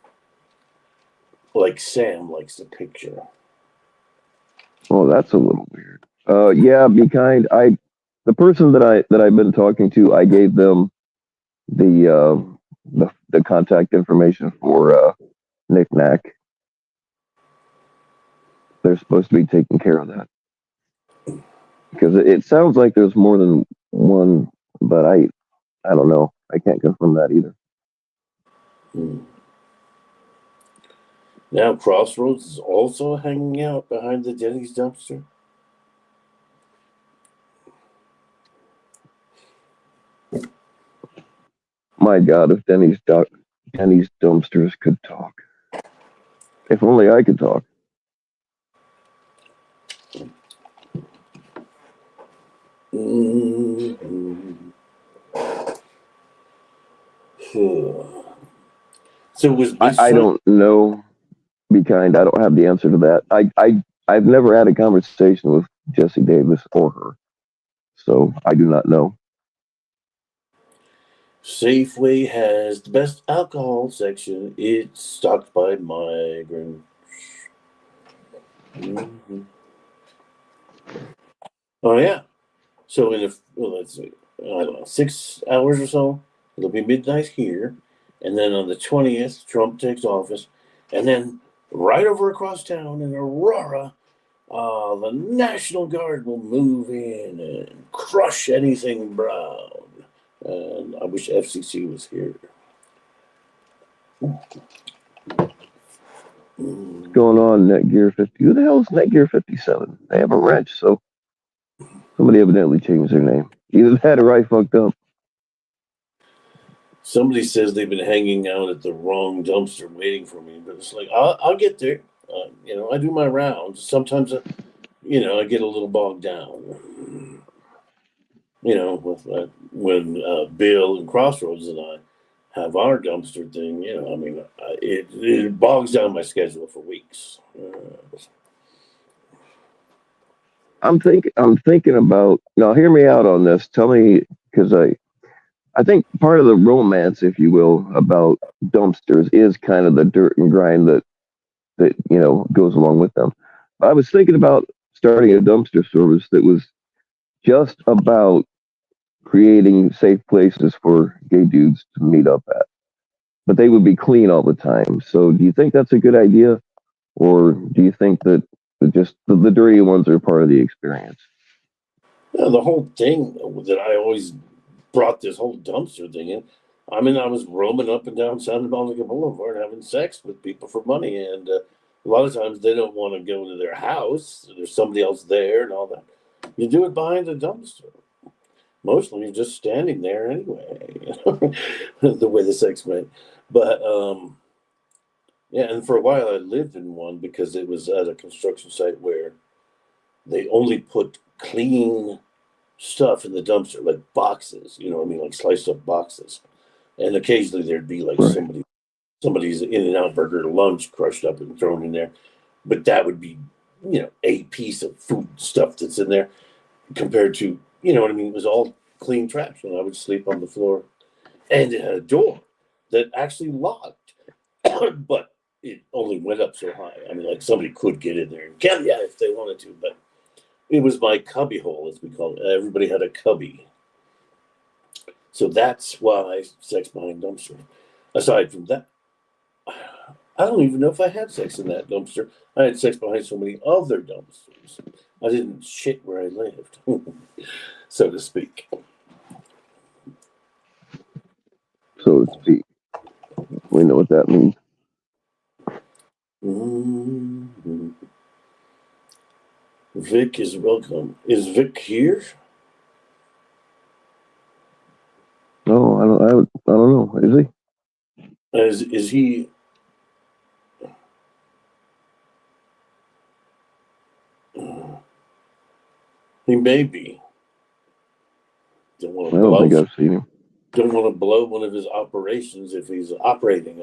Like Sam likes to picture. Oh, that's a little weird. Yeah, be kind. The person that I've been talking to, I gave them the contact information for Nick Knack. They're supposed to be taking care of that because it sounds like there's more than one, but I don't know. I can't confirm that either. Now Crossroads is also hanging out behind the Denny's dumpster. My God, if Denny's dumpsters could talk. If only I could talk. So was I don't know. Be kind. I don't have the answer to that. I've never had a conversation with Jesse Davis or her, so I do not know. Safeway has the best alcohol section. It's stocked by migrants. Mm-hmm. Oh yeah. So let's see, I don't know, 6 hours or so, it'll be midnight here, and then on the 20th, Trump takes office, and then right over across town in Aurora, the National Guard will move in and crush anything brown. And I wish FCC was here. What's going on, Netgear 50? Who the hell is Netgear 57? They have a wrench, so somebody evidently changed their name. Either that or I fucked up. Somebody says they've been hanging out at the wrong dumpster waiting for me, but it's like I'll get there. I do my rounds. Sometimes, I get a little bogged down. With when Bill and Crossroads and I have our dumpster thing. It bogs down my schedule for weeks. I'm thinking about now. Hear me out on this. Tell me, because I think part of the romance, if you will, about dumpsters is kind of the dirt and grind that goes along with them. I was thinking about starting a dumpster service that was just about creating safe places for gay dudes to meet up at, but they would be clean all the time. So, do you think that's a good idea, or do you think that just the dirty ones are part of the experience? Yeah, the whole thing that I always brought this whole dumpster thing in. I mean, I was roaming up and down Santa Monica Boulevard having sex with people for money, and a lot of times they don't want to go to their house. There's somebody else there and all that. You do it behind the dumpster. Mostly you're just standing there anyway, the way the sex went. But yeah, and for a while I lived in one because it was at a construction site where they only put clean stuff in the dumpster, like boxes, you know what I mean, like sliced up boxes. And occasionally there'd be like Right. somebody's in and out burger lunch crushed up and thrown in there. But that would be, a piece of food stuff that's in there compared to, you know what I mean, it was all clean trash. And I would sleep on the floor. And it had a door that actually locked, but it only went up so high. I mean, like somebody could get in there and get yeah if they wanted to, but it was my cubby hole, as we call it. Everybody had a cubby. So that's why sex behind dumpster. Aside from that, I don't even know if I had sex in that dumpster. I had sex behind so many other dumpsters. I didn't shit where I lived, so to speak. So to speak. We know what that means. Mm-hmm. Vic is welcome. Is Vic here? No, I don't know. Is he? Is he? He may be. Don't want I to don't blow. think I've seen him. Don't want to blow one of his operations if he's operating.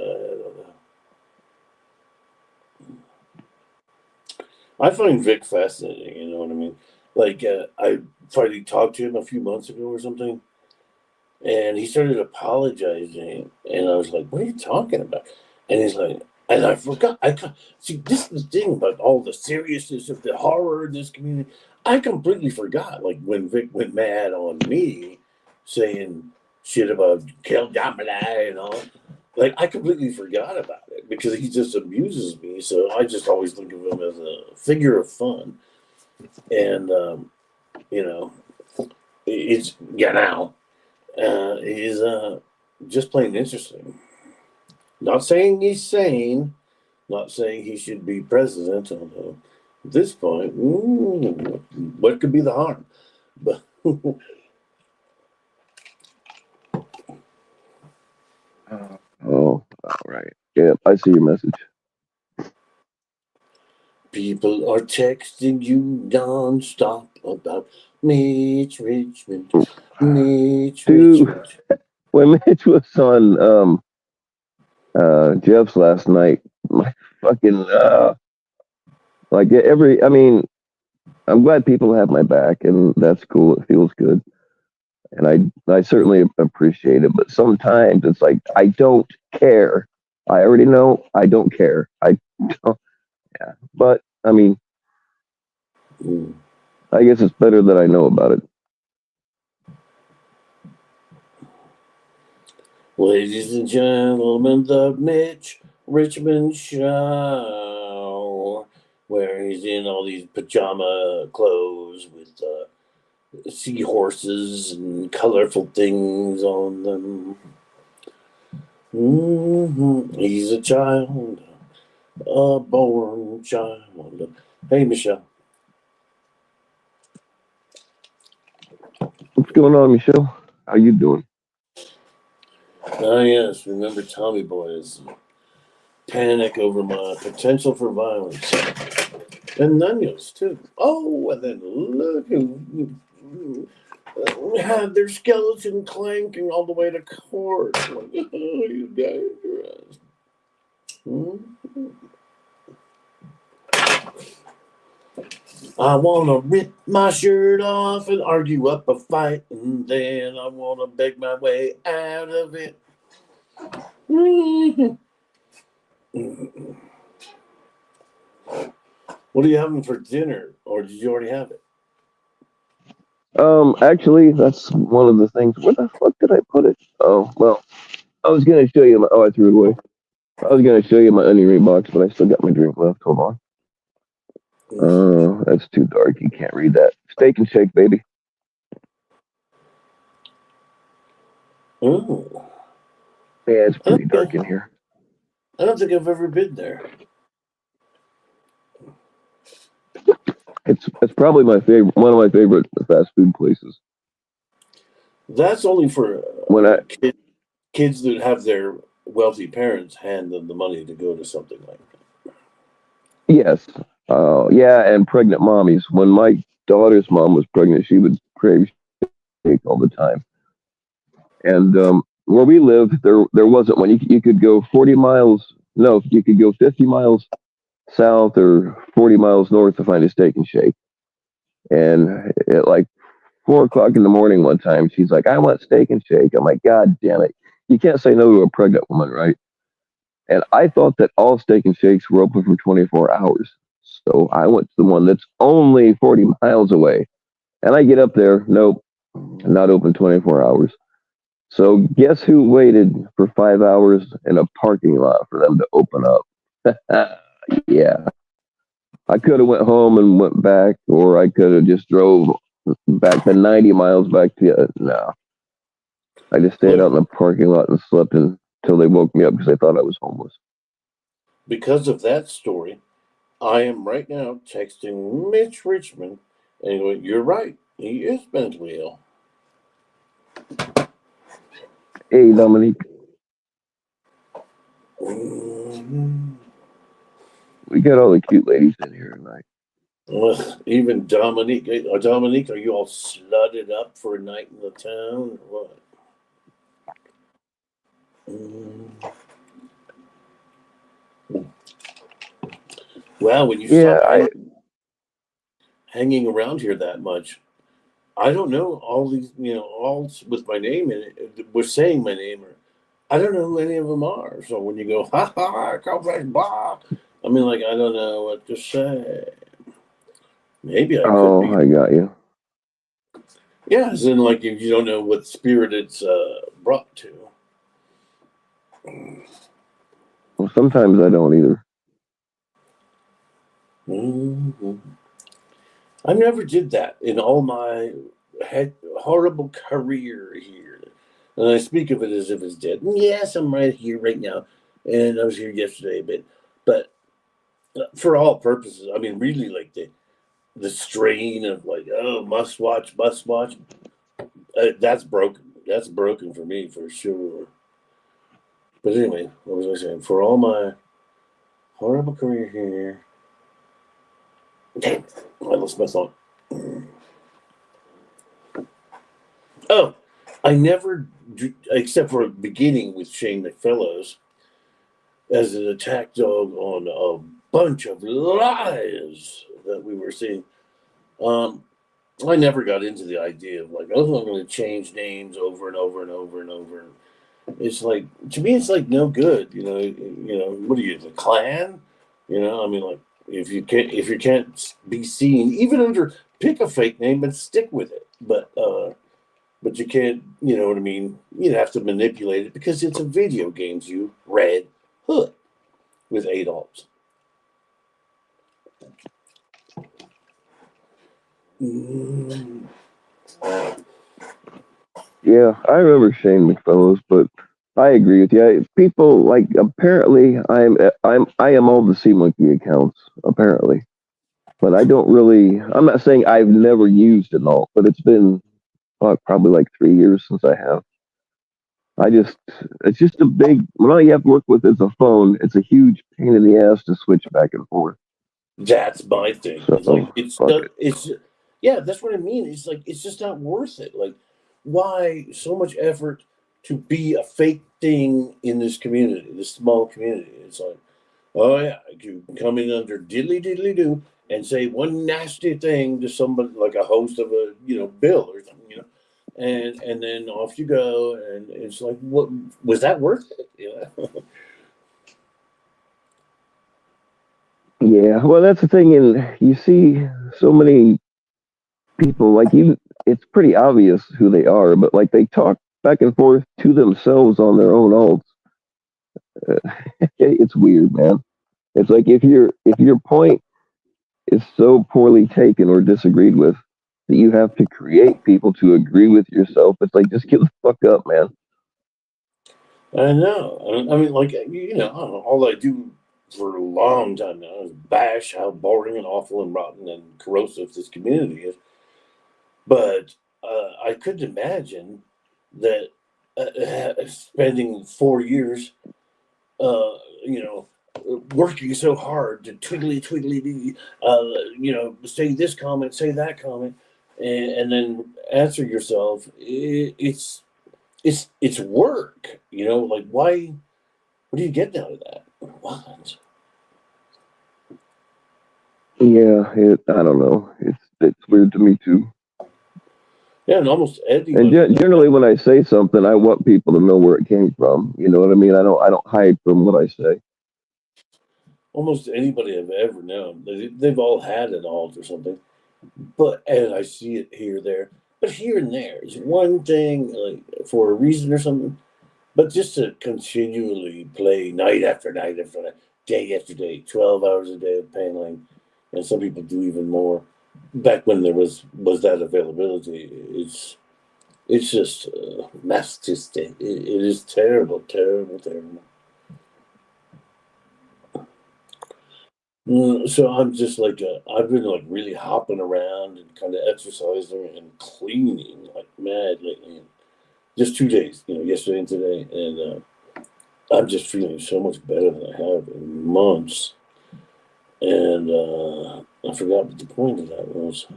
I find Vic fascinating. You know what I mean? Like I finally talked to him a few months ago or something, and he started apologizing, and I was like, "What are you talking about?" And he's like, and I forgot. See. This is the thing about all the seriousness of the horror in this community. I completely forgot. Like when Vic went mad on me, saying shit about Kel Domini and all. Like I completely forgot about it because he just amuses me. So I just always think of him as a figure of fun, and you know, it's now he's just plain interesting. Not saying he's sane, not saying he should be president. Although at this point, what could be the harm? But Oh, all right. Yeah, I see your message. people are texting you nonstop about Mitch Richmond, Mitch Dude, Richmond. when Mitch was on Jeff's last night, my fucking like I mean, I'm glad people have my back, and that's cool. It feels good, and I certainly appreciate it. But sometimes it's like I don't care. I already know I don't care. I don't, yeah. But I mean, Mm. I guess it's better that I know about it. Ladies and gentlemen, the Mitch Richmond Show, where he's in all these pajama clothes with seahorses and colorful things on them. He's a child, a born child. Hey, Michelle. What's going on, Michelle? How you doing? Ah, yes, remember Tommy Boy's panic over my potential for violence. And Nunez, too. Oh, and then look who had their skeleton clanking all the way to court. Like, oh, you dangerous. I want to rip my shirt off and argue up a fight, and then I want to beg my way out of it. What are you having for dinner, or did you already have it? Actually, that's one of the things. Where the fuck did I put it? Oh, well, I was gonna show you. I threw it away. I was gonna show you my onion ring box, but I still got my drink left. Hold on. That's too dark. You can't read that. Steak and shake, baby. Oh, Yeah, it's I pretty don't, dark think, in here. I don't think I've ever been there. It's probably my favorite. One of my favorite fast food places. That's only for When I kids that have their wealthy parents hand them the money to go to something like that. Yes, yeah, and pregnant mommies. When my daughter's mom was pregnant, she would crave steak all the time. And where we live, there wasn't one. You could go 40 miles. No, you could go 50 miles south or 40 miles north to find a steak and shake. And at like 4 o'clock in the morning one time, she's like, "I want steak and shake." I'm like, "God damn it! You can't say no to a pregnant woman, right?" And I thought that all steak and shakes were open for 24 hours. So I went to the one that's only 40 miles away. And I get up there, nope, not open 24 hours. So guess who waited for 5 hours in a parking lot for them to open up? Yeah. I could have went home and went back, or I could have just drove back the 90 miles back to, no. I just stayed out Look, in the parking lot and slept until they woke me up because they thought I was homeless. because of that story, I am right now texting Mitch Richmond and going, "You're right. He is mentally ill." Hey, Dominique, Mhm. we got all the cute ladies in here tonight. Even Dominique. Dominique, are you all slutted up for a night in the town or what? Mm. Well, when you Yeah, stop hanging around here that much, I don't know all these, all with my name in it, was saying my name, or I don't know who any of them are. So when you go, ha ha, come back, blah, I mean, like, I don't know what to say. Maybe I could oh, be. I got you. Yeah, as in, like, if you don't know what spirit it's brought to. Well, sometimes I don't either. Mhm. I never did that in all my horrible career here. And I speak of it as if it's dead. Yes, I'm right here right now. And I was here yesterday, but for all purposes, I mean, really, like the strain of like, oh, must watch. That's broken. That's broken for me for sure. But anyway, what was I saying? For all my horrible career here, damn, I lost my thought. Oh, I never, except for beginning with Shane McFellows as an attack dog on a bunch of lies that we were seeing. Um, I never got into the idea of like, oh, I'm going to change names over and over and over and over. It's like, to me, it's like no good. What are you, the Klan? I mean, like, If you can't be seen, even under pick a fake name and stick with it. But you can't, you know what I mean? You have to manipulate it because it's a video games. You Red Hood with Adults. Mm. Yeah, I remember Shane McFellows, but I agree with you. People like apparently I am all the Sea Monkey accounts apparently, but I don't really. I'm not saying I've never used an alt, but it's been probably like 3 years since I have. I just it's just a big. When all you have to work with is a phone, it's a huge pain in the ass to switch back and forth. That's my thing. It's like So fuck it. it's yeah, that's what I mean. It's like it's just not worth it. Like why so much effort to be a fake thing in this community, this small community? It's like, oh yeah, you come in under diddly diddly do and say one nasty thing to somebody like a host of a bill or something, and then off you go, and it's like, what was that worth it? Yeah, well, that's the thing, and you see so many people like you. It's pretty obvious who they are, but like they talk back and forth to themselves on their own alts. It's weird, man. It's like if your point is so poorly taken or disagreed with that you have to create people to agree with yourself. It's like just get the fuck up, man. I know. I mean, like I don't know, all I do for a long time now is bash how boring and awful and rotten and corrosive this community is. But I couldn't imagine that spending 4 years, uh, you know, working so hard to twiddly twiddly dee, say this comment, say that comment, and then answer yourself. It's work. Like why? What do you get out of that? What? Yeah, I don't know. It's weird to me too. Yeah, and almost And anybody that generally, when I say something, I want people to know where it came from. You know what I mean? I don't hide from what I say. almost anybody I've ever known, they've all had an alt or something. But and I see it here there, but here and there is one thing like for a reason or something. But just to continually play night after night after night, day after day, 12 hours a day of paneling, and some people do even more. Back when there was that availability, it's just masochistic. It is terrible, terrible, terrible. So I'm just like I've been like really hopping around and kind of exercising and cleaning like mad lately. Just 2 days, yesterday and today, and I'm just feeling so much better than I have in months. And I forgot what the point of that was.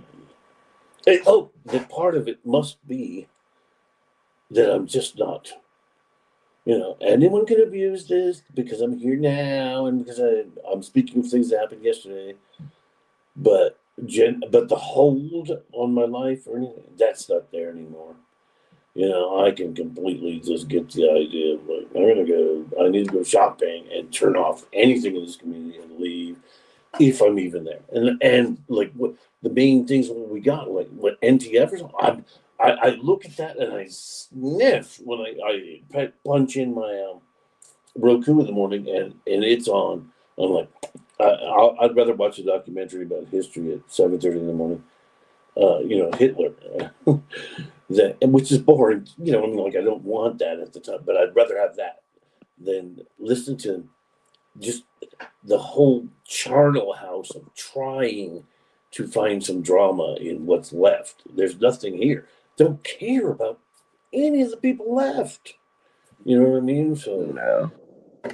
Hey, oh, the part of it must be that I'm just not. Anyone can abuse this because I'm here now and because I'm speaking of things that happened yesterday. But but the hold on my life or anything, that's not there anymore. I can completely just get the idea of like I need to go shopping and turn off anything in this community and leave if I'm even there. And like what the main things we got, like what NTF or something. I look at that and I sniff when I punch in my Roku in the morning and it's on. I'm like, I'd rather watch a documentary about history at 7:30 in the morning. Hitler, that which is boring. I mean, like I don't want that at the time, but I'd rather have that than listen to just the whole charnel house of trying to find some drama in what's left. There's nothing here. Don't care about any of the people left. You know what I mean? So No.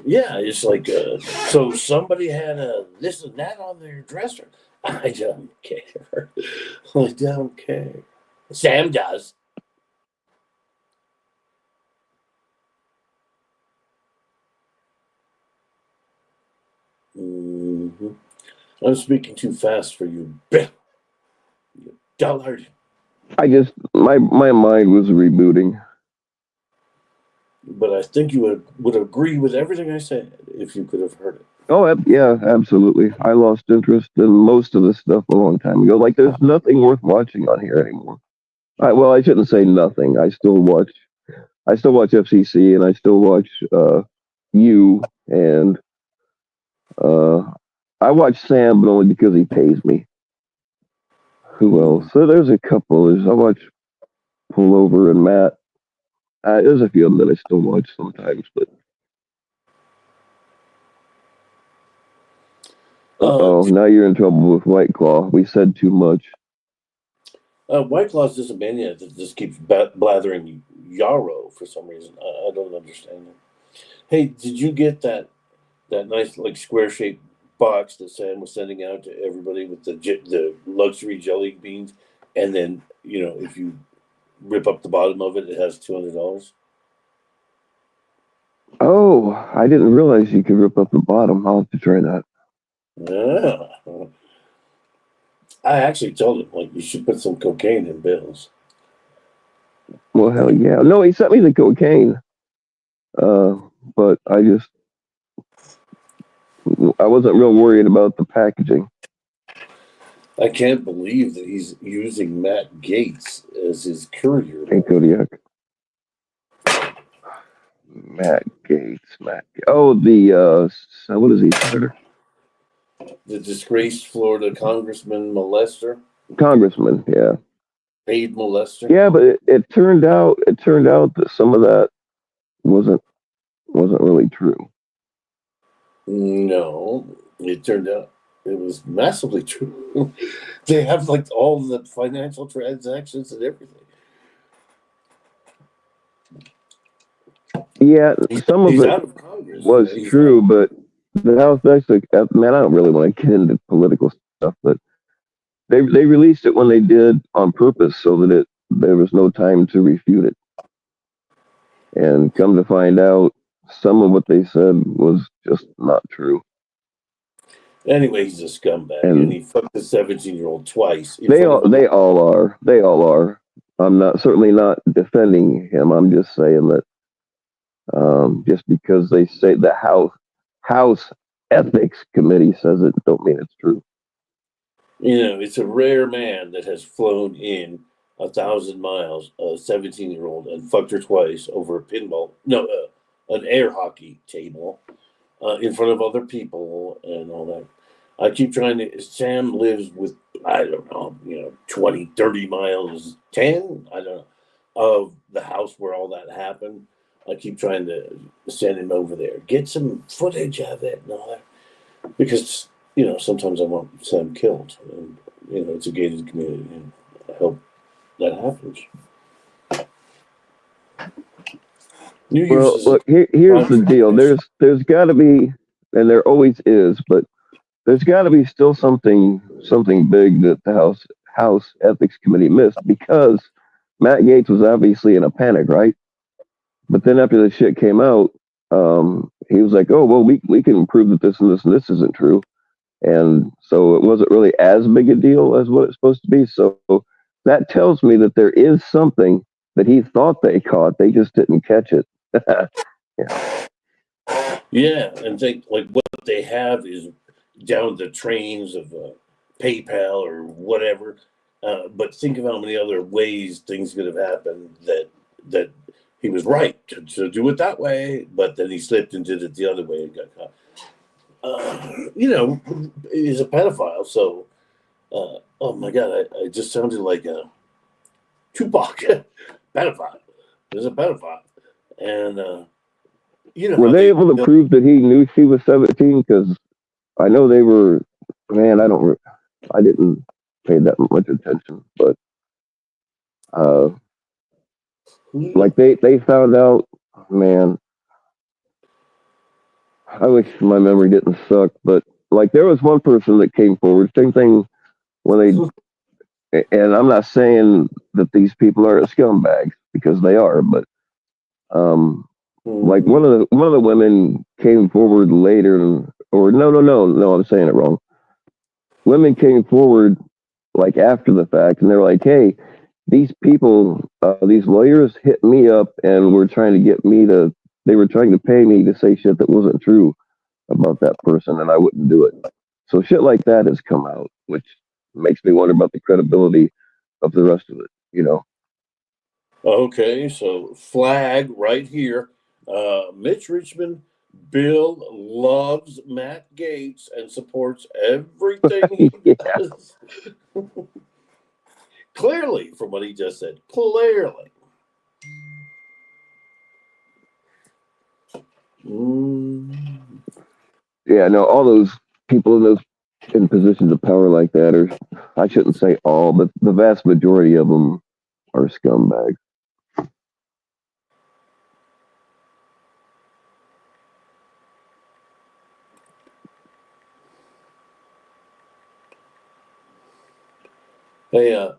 yeah, it's like so somebody had a this and that on their dresser. I don't care. I don't care. Sam does. Hmm. I'm speaking too fast for you, Bill. You dullard. My mind was rebooting. But I think you would agree with everything I said if you could have heard it. Oh, yeah, absolutely. I lost interest in most of this stuff a long time ago. Like, there's nothing worth watching on here anymore. Well, I shouldn't say nothing. I still watch FCC, and I still watch you, and uh, I watch Sam, but only because he pays me. Who else? So there's a couple. I watch Pullover and Matt. There's a few of them that I still watch sometimes, but Uh, oh, now you're in trouble with White Claw. We said too much. White Claw's just a maniac that just keeps blathering yarrow for some reason. I don't understand it. Hey, did you get that nice like square shaped box that Sam was sending out to everybody with the luxury jelly beans, and then if you rip up the bottom of it, it has $200. Oh, I didn't realize you could rip up the bottom. I'll have to try that. Yeah, I actually told him like you should put some cocaine in bills. Well, hell yeah. No, he sent me the cocaine. Uh, but I wasn't real worried about the packaging. I can't believe that he's using Matt Gates as his courier. Hey, Kodiak. Matt Gates. Oh, what is he, senator? The disgraced Florida congressman molester, Congressman, yeah. paid molester. Yeah, but it turned out that some of that wasn't really true. No, it turned out it was massively true. They have like all the financial transactions and everything. Yeah, some of He's it out of Congress. was He's out. true, but the House actually, man, I don't really want to get into political stuff, but they released it when they did on purpose so that there was no time to refute it. And come to find out, some of what they said was just not true. Anyway, he's a scumbag, and And he fucked a 17-year-old twice in they front of all a. they all are. They all are. I'm not certainly not defending him. I'm just saying that just because they say the House Ethics Committee says it, don't mean it's true. It's a rare man that has flown in 1,000 miles, a 17-year-old, and fucked her twice over a pinball, no, an air hockey table, in front of other people and all that. I keep trying to. Sam lives with, I don't know, 20, 30 miles, 10, I don't know, of the house where all that happened. I keep trying to send him over there, get some footage of it and all that. Because, sometimes I want Sam killed. And, it's a gated community. And I hope that happens. New Year's Well, is a look, here's time the for deal. redemption. There's got to be, and there always is, but there's got to be still something big that the House Ethics Committee missed because Matt Gaetz was obviously in a panic, right? But then after the shit came out, he was like, "Oh well, we can prove that this and this and this isn't true," and so it wasn't really as big a deal as what it's supposed to be. So that tells me that there is something that he thought they caught. They just didn't catch it. Yeah. Yeah, and think like what they have is down the trains of PayPal or whatever. But think of how many other ways things could have happened that he was right to do it that way, but then he slipped and did it the other way and got caught. He's a pedophile, so oh my god, I just sounded like a Tupac pedophile. There's a pedophile, and you know Were how they they able to prove that he knew she was 17? Because I know they were. Man, I didn't pay that much attention, but uh, like they found out. Man, I wish my memory didn't suck, but like there was one person that came forward. Same thing when and I'm not saying that these people are scumbags because they are, but um, like one of the women came forward later, or no, I'm saying it wrong. Women came forward like after the fact, and they're like, "Hey, these people, these lawyers hit me up and were trying to get me to. They were trying to pay me to say shit that wasn't true." about that person, and I wouldn't do it. So shit like that has come out, which makes me wonder about the credibility of the rest of it. You know, Okay, so flag right here. Mitch Richmond, Bill loves Matt Gates and supports everything he yeah, does. Clearly, from what he just said, clearly. Mm. yeah. No, all those people in those in positions of power like that are, I shouldn't say all, but the vast majority of them are scumbags. Hey, uh,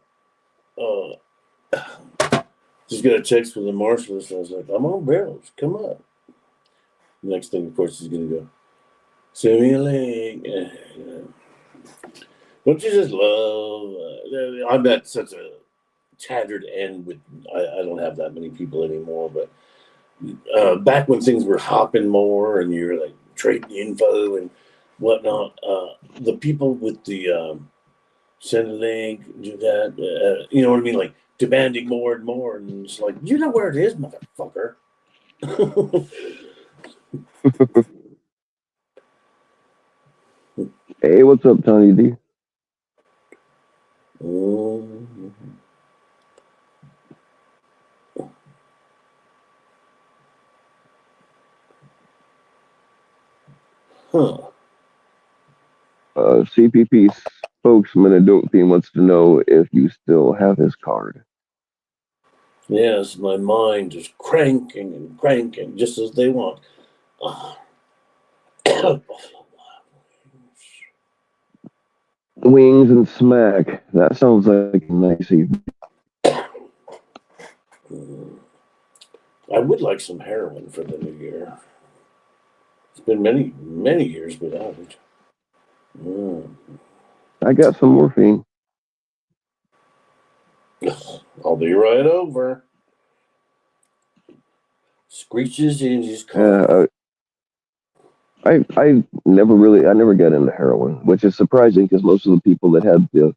just got a text from the marshals. I was like, I'm on barrels. Come on. Next thing, of course, he's going to go, send me a link. Don't you just love? I'm at such a tattered end with, I don't have that many people anymore, but back when things were hopping more and you're like trading info and whatnot, the people with the send a link, do that, you know what I mean? Like demanding more and more. And it's like, you know where it is, motherfucker. Hey, what's up, Tony D? Mhm. Huh. CPP spokesman at Dope Team wants to know if you still have his card. Yes, my mind is cranking and cranking just as they want. Ah. Wings and smack. That sounds like a nice evening. I would like some heroin for the new year. It's been many, many years without it. Mm. I got some morphine. I'll be right over. Screeches in his car. Uh, I never got into heroin, which is surprising because most of the people that had the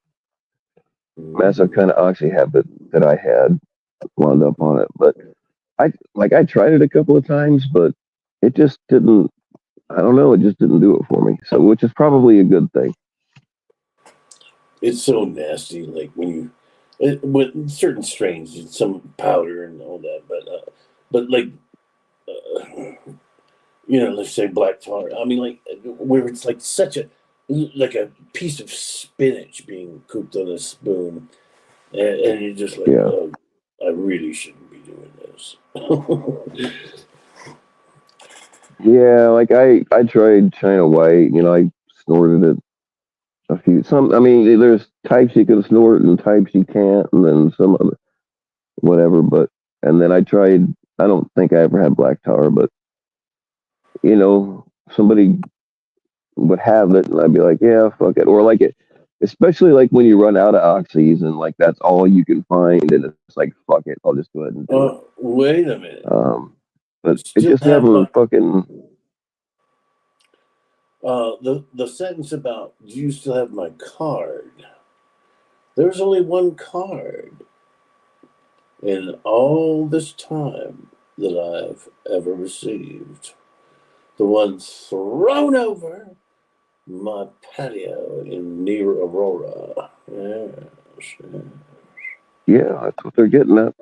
massive Mm. kind of oxy habit that I had wound up on it. But I tried it a couple of times, but it just didn't. I don't know. It just didn't do it for me. So, which is probably a good thing. It's so nasty. Like when you, with certain strains, it's some powder and all that. But like, let's say black tar. I mean, like where it's like such a like a piece of spinach being cooked on a spoon, and you're just like, Yeah, oh, I really shouldn't be doing this. yeah. Like I tried China White. I snorted it a few. Some. I mean, there's types you can snort and types you can't, and then some other whatever. But and then I tried. I don't think I ever had black tar, but somebody would have it, and I'd be like, yeah, fuck it, or like it, especially like when you run out of oxys and like that's all you can find, and it's like, fuck it, I'll just go ahead and do it. Wait a minute. But it Still just have never my fucking. the sentence about do you still have my card? There's only one card in all this time that I've ever received. The one thrown over my patio in near Aurora. Yes, yes. Yeah, that's what they're getting at.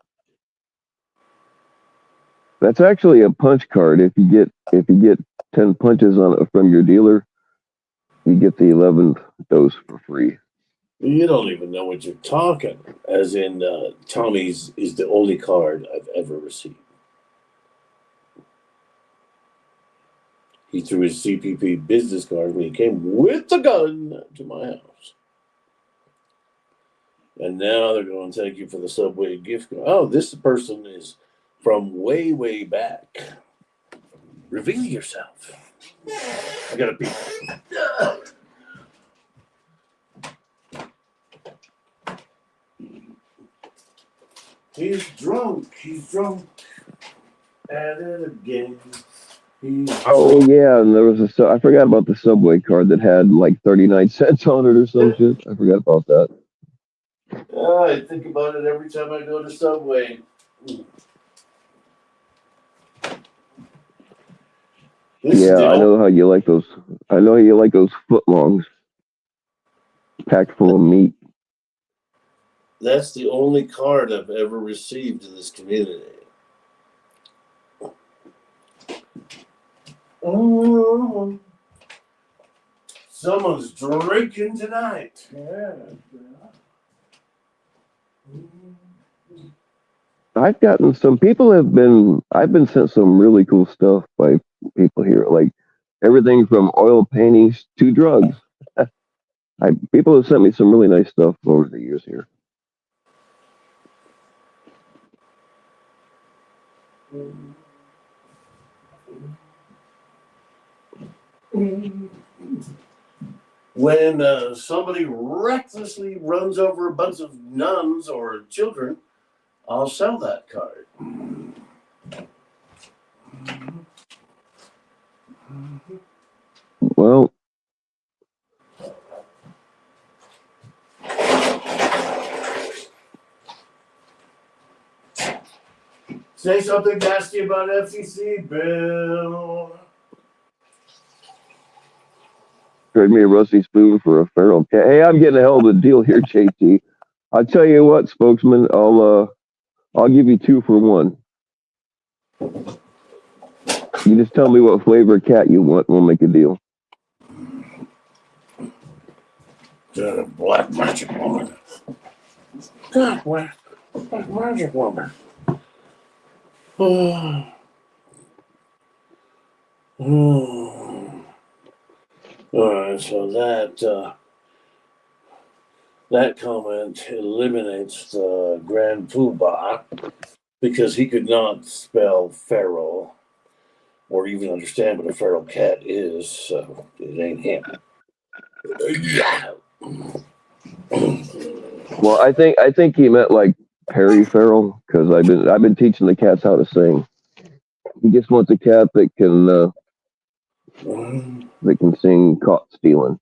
That's actually a punch card. If you get 10 punches on it from your dealer, you get the 11th dose for free. You don't even know what you're talking. As in, Tommy's is the only card I've ever received. He threw his CPP business card when he came with the gun to my house. And now they're going, thank you for the Subway gift card. Oh, this person is from way, way back. Reveal yourself. I got to pee. He's drunk. He's drunk. At it again. Oh yeah, and there was I forgot about the Subway card that had like 39 cents on it or some shit. I forgot about that. I think about it every time I go to Subway. This is Yeah, the I only, know how you like those. I know how you like those footlongs packed full of meat. that's the only card I've ever received in this community. Oh, someone's drinking tonight. Yeah. I've gotten some people have been. I've been sent some really cool stuff by people here, like everything from oil paintings to drugs. People have sent me some really nice stuff over the years here. When somebody recklessly runs over a bunch of nuns or children, I'll sell that card. Well, Say something nasty about FCC, Bill. trade me a rusty spoon for a feral cat. Hey, I'm getting a hell of a deal here, JT. I'll tell you what, spokesman. I'll give you 2 for 1. You just tell me what flavor cat you want, and we'll make a deal. Black magic woman. God, black magic woman. All right, so that comment eliminates the Grand Poobah because he could not spell feral or even understand what a feral cat is, so it ain't him. Yeah. Well, I think he meant like Perry Farrell because I've been teaching the cats how to sing. He just wants a cat that can sing caught stealing.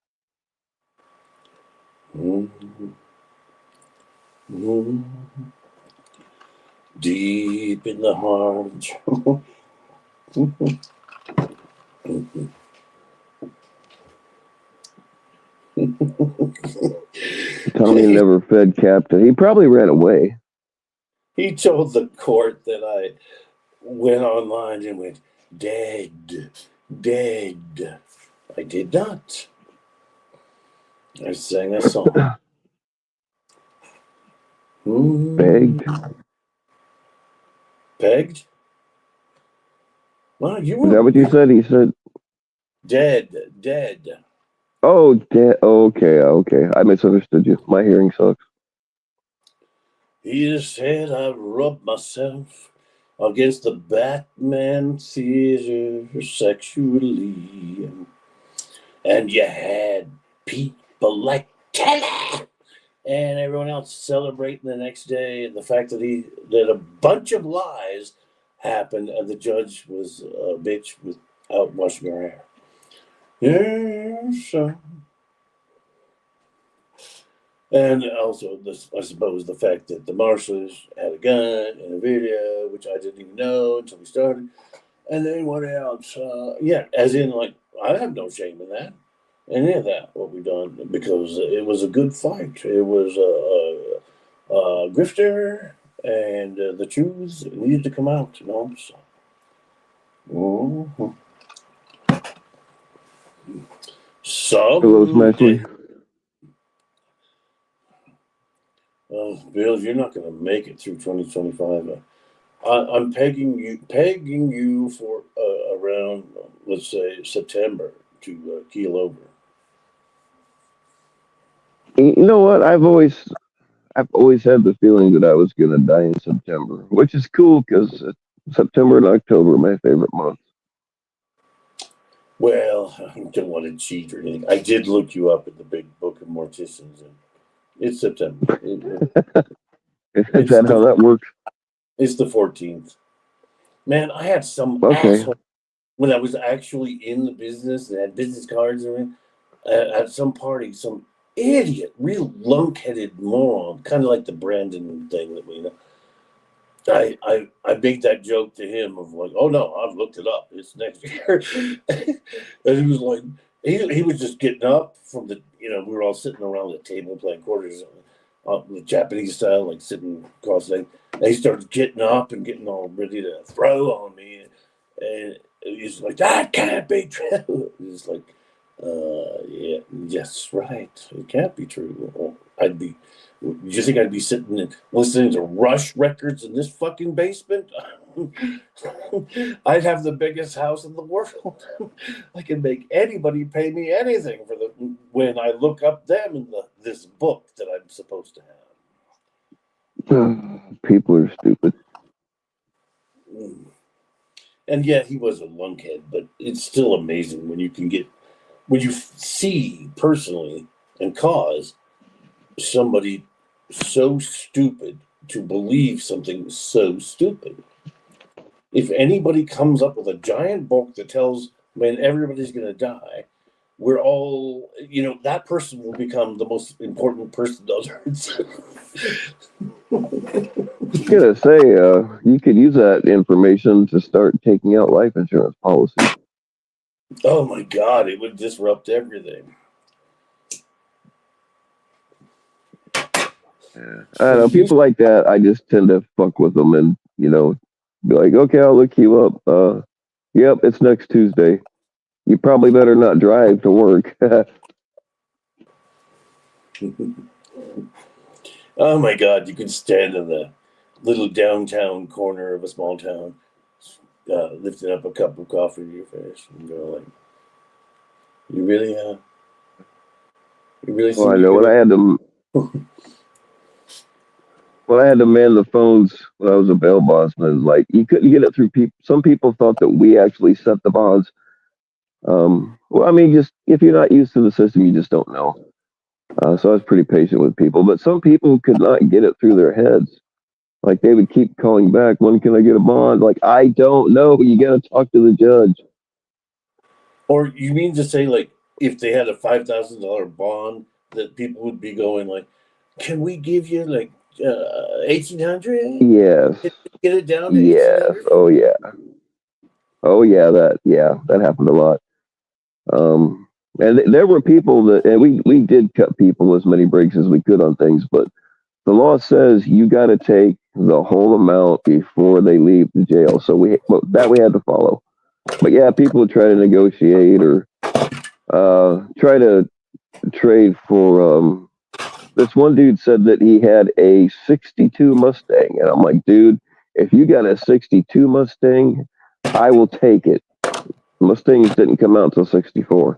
Deep in the heart. Tommy never fed Captain. He probably ran away. He told the court that I went online and went, dead, dead. I did not. I sang a song. Begged. Pegged? Well, you Is were that what you said? He said, dead. "Oh, okay. I misunderstood you. My hearing sucks." He just said I rubbed myself against the Batman theater sexually. And you had people like Kelly and everyone else celebrating the next day the fact that a bunch of lies happened and the judge was a bitch without washing her hair. Yes. And also, I suppose the fact that the marshals had a gun in a video, which I didn't even know until we started. And then what else? As in, like, I have no shame in that. Any of that, what we done, because it was a good fight. It was a grifter, and the truth needed to come out, you know. So. Mm-hmm. Hello, Smashley. Bill, you're not going to make it through 2025. I'm pegging you for around, let's say, September to keel over. You know what? I've always had the feeling that I was gonna die in September, which is cool because September and October are my favorite months. Well, I don't want to cheat or anything. I did look you up in the big book of morticians, and it's September. Is that how that works? It's the 14th. Man, I had some Okay. asshole when I was actually in the business and had business cards and everything, at some party, some idiot, real lunkheaded moron, kind of like the Brandon thing that we know. I made that joke to him of like, oh no, I've looked it up. It's next year. And he was like, he was just getting up from the, we were all sitting around the table playing quarters, the Japanese style, like sitting across the thing. And he started getting up and getting all ready to throw on me. And he's like, that can't be true. He's like, yeah, yes, right. It can't be true. Do you think I'd be sitting and listening to Rush records in this fucking basement? I'd have the biggest house in the world. I can make anybody pay me anything for when I look up them in this book that I'm supposed to have. People are stupid. And yeah, he was a lunkhead, but it's still amazing when you see personally and cause somebody so stupid to believe something so stupid. If anybody comes up with a giant book that tells when everybody's going to die, we're all, that person will become the most important person on earth. I was gonna say, you could use that information to start taking out life insurance policies. Oh my God, it would disrupt everything. Yeah. I don't know, people like that, I just tend to fuck with them and, be like, okay, I'll look you up. Yep, it's next Tuesday. You probably better not drive to work. Oh my God, you could stand in the little downtown corner of a small town, lifting up a cup of coffee to your face and go like, you really Well, think I you know when could? I had to man the phones when I was a bail bondsman, like you couldn't get it through people. Some people thought that we actually set the bonds. Well, I mean, just if you're not used to the system, you just don't know. So I was pretty patient with people, but some people could not get it through their heads. Like they would keep calling back, when can I get a bond? Like, I don't know. You got to talk to the judge. Or you mean to say like if they had a $5,000 bond, that people would be going like, can we give you like 1,800? Yes. Get it down to Yes. 1,800? Oh yeah. Oh yeah. That happened a lot. And there were people that, and we did cut people as many breaks as we could on things, but the law says you got to take the whole amount before they leave the jail. So we had to follow. But yeah, people would try to negotiate or try to trade for. This one dude said that he had a '62 Mustang, and I'm like, dude, if you got a '62 Mustang, I will take it. Mustangs didn't come out until '64.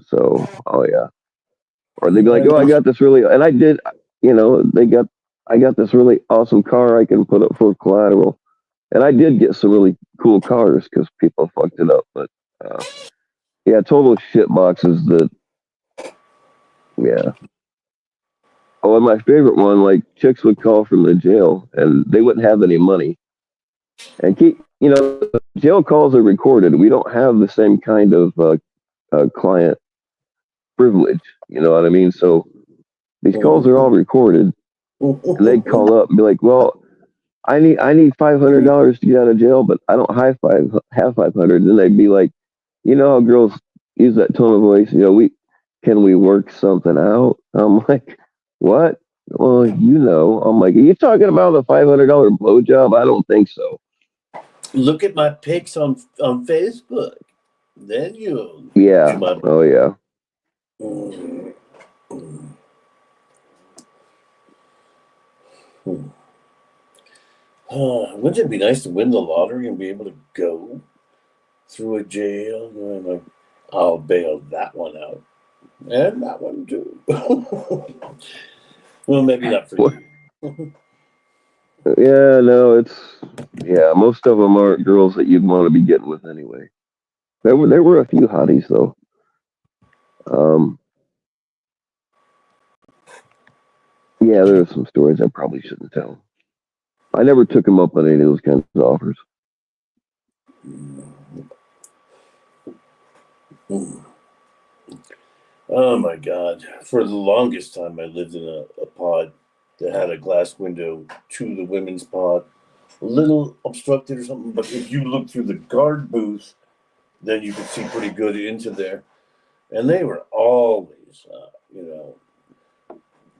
So, oh yeah. Or they'd be like, "Oh, I got this really," and I did. I got this really awesome car I can put up for collateral, and I did get some really cool cars because people fucked it up. But yeah, total shit boxes. That yeah. Oh, and my favorite one, like chicks would call from the jail, and they wouldn't have any money, and jail calls are recorded. We don't have the same kind of client privilege. You know what I mean? So these calls are all recorded, and they'd call up and be like, "Well, I need $500 to get out of jail, but I don't have 500." Then they'd be like, you know how girls use that tone of voice, we work something out? I'm like, what? Well, I'm like, are you talking about a $500 blowjob? I don't think so. Look at my pics on Facebook. Then you Yeah. Oh yeah. Wouldn't it be nice to win the lottery and be able to go through a jail going like, I'll bail that one out and that one too. Well, maybe not for What? you. Yeah, no, most of them aren't girls that you'd want to be getting with anyway. There were a few hotties though. Um, yeah, there are some stories I probably shouldn't tell. I never took them up on any of those kinds of offers. Mm. Oh my God. For the longest time, I lived in a pod that had a glass window to the women's pod. A little obstructed or something, but if you look through the guard booth, then you could see pretty good into there. And they were always,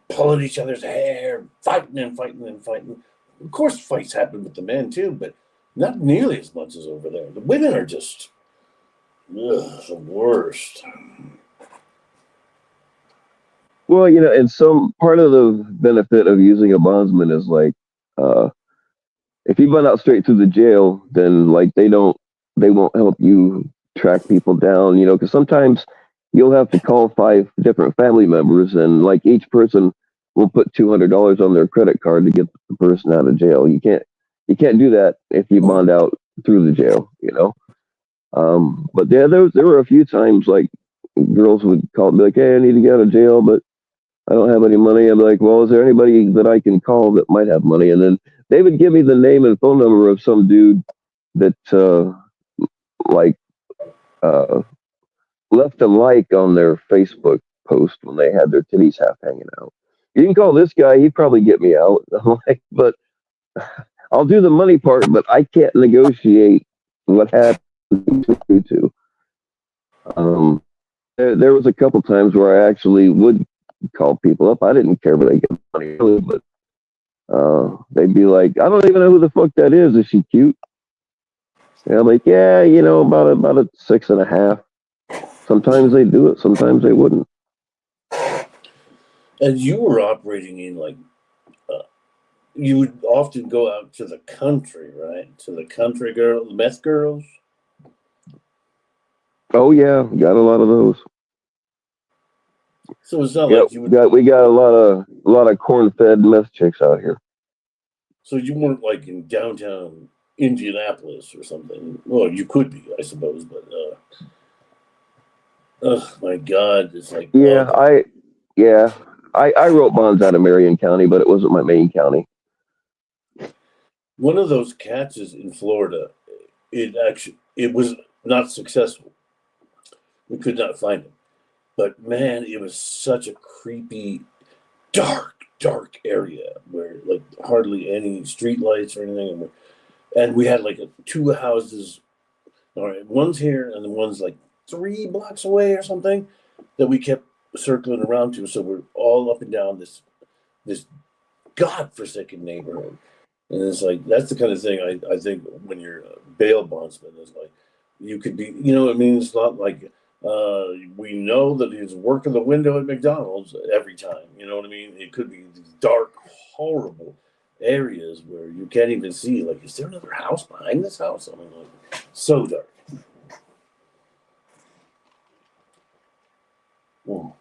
pulling each other's hair, fighting and fighting and fighting. Of course, fights happen with the men too, but not nearly as much as over there. The women are just the worst. Well, and some part of the benefit of using a bondsman is like, uh, if you run out straight through the jail, then like they won't help you track people down, because sometimes you'll have to call 5 different family members, and like each person will put $200 on their credit card to get the person out of jail. You can't do that if you bond out through the jail. But yeah, there were a few times like girls would call and be like, "Hey, I need to get out of jail, but I don't have any money." I'm like, "Well, is there anybody that I can call that might have money?" And then they would give me the name and phone number of some dude that like uh, left a like on their Facebook post when they had their titties half hanging out. You can call this guy; he'd probably get me out. I'm like, but I'll do the money part, but I can't negotiate what happened to you two. Um, there was a couple times where I actually would call people up. I didn't care if they get money, really, but they'd be like, "I don't even know who the fuck that is. Is she cute?" And I'm like, "Yeah, about a 6.5." Sometimes they do it, sometimes they wouldn't. And you were operating in like you would often go out to the country, right? To the country girl, meth girls. Oh yeah, got a lot of those. So it's not Yep, like you would. we got a lot of corn-fed meth chicks out here. So you weren't like in downtown Indianapolis or something. Well, you could be, I suppose, but oh my God, it's like Yeah, yeah, I wrote bonds out of Marion County, but it wasn't my main county. one of those catches in Florida. It was not successful. We could not find him, but man, it was such a creepy, dark area where like hardly any street lights or anything, and we had like two houses. All right, one's here and the one's like 3 blocks away or something that we kept circling around to. So we're all up and down this godforsaken neighborhood. And it's like that's the kind of thing I think when you're a bail bondsman is like you could be, I mean, it's not like we know that he's working the window at McDonald's every time. You know what I mean? It could be these dark, horrible areas where you can't even see. Like, is there another house behind this house? I mean, like, so dark. Mm.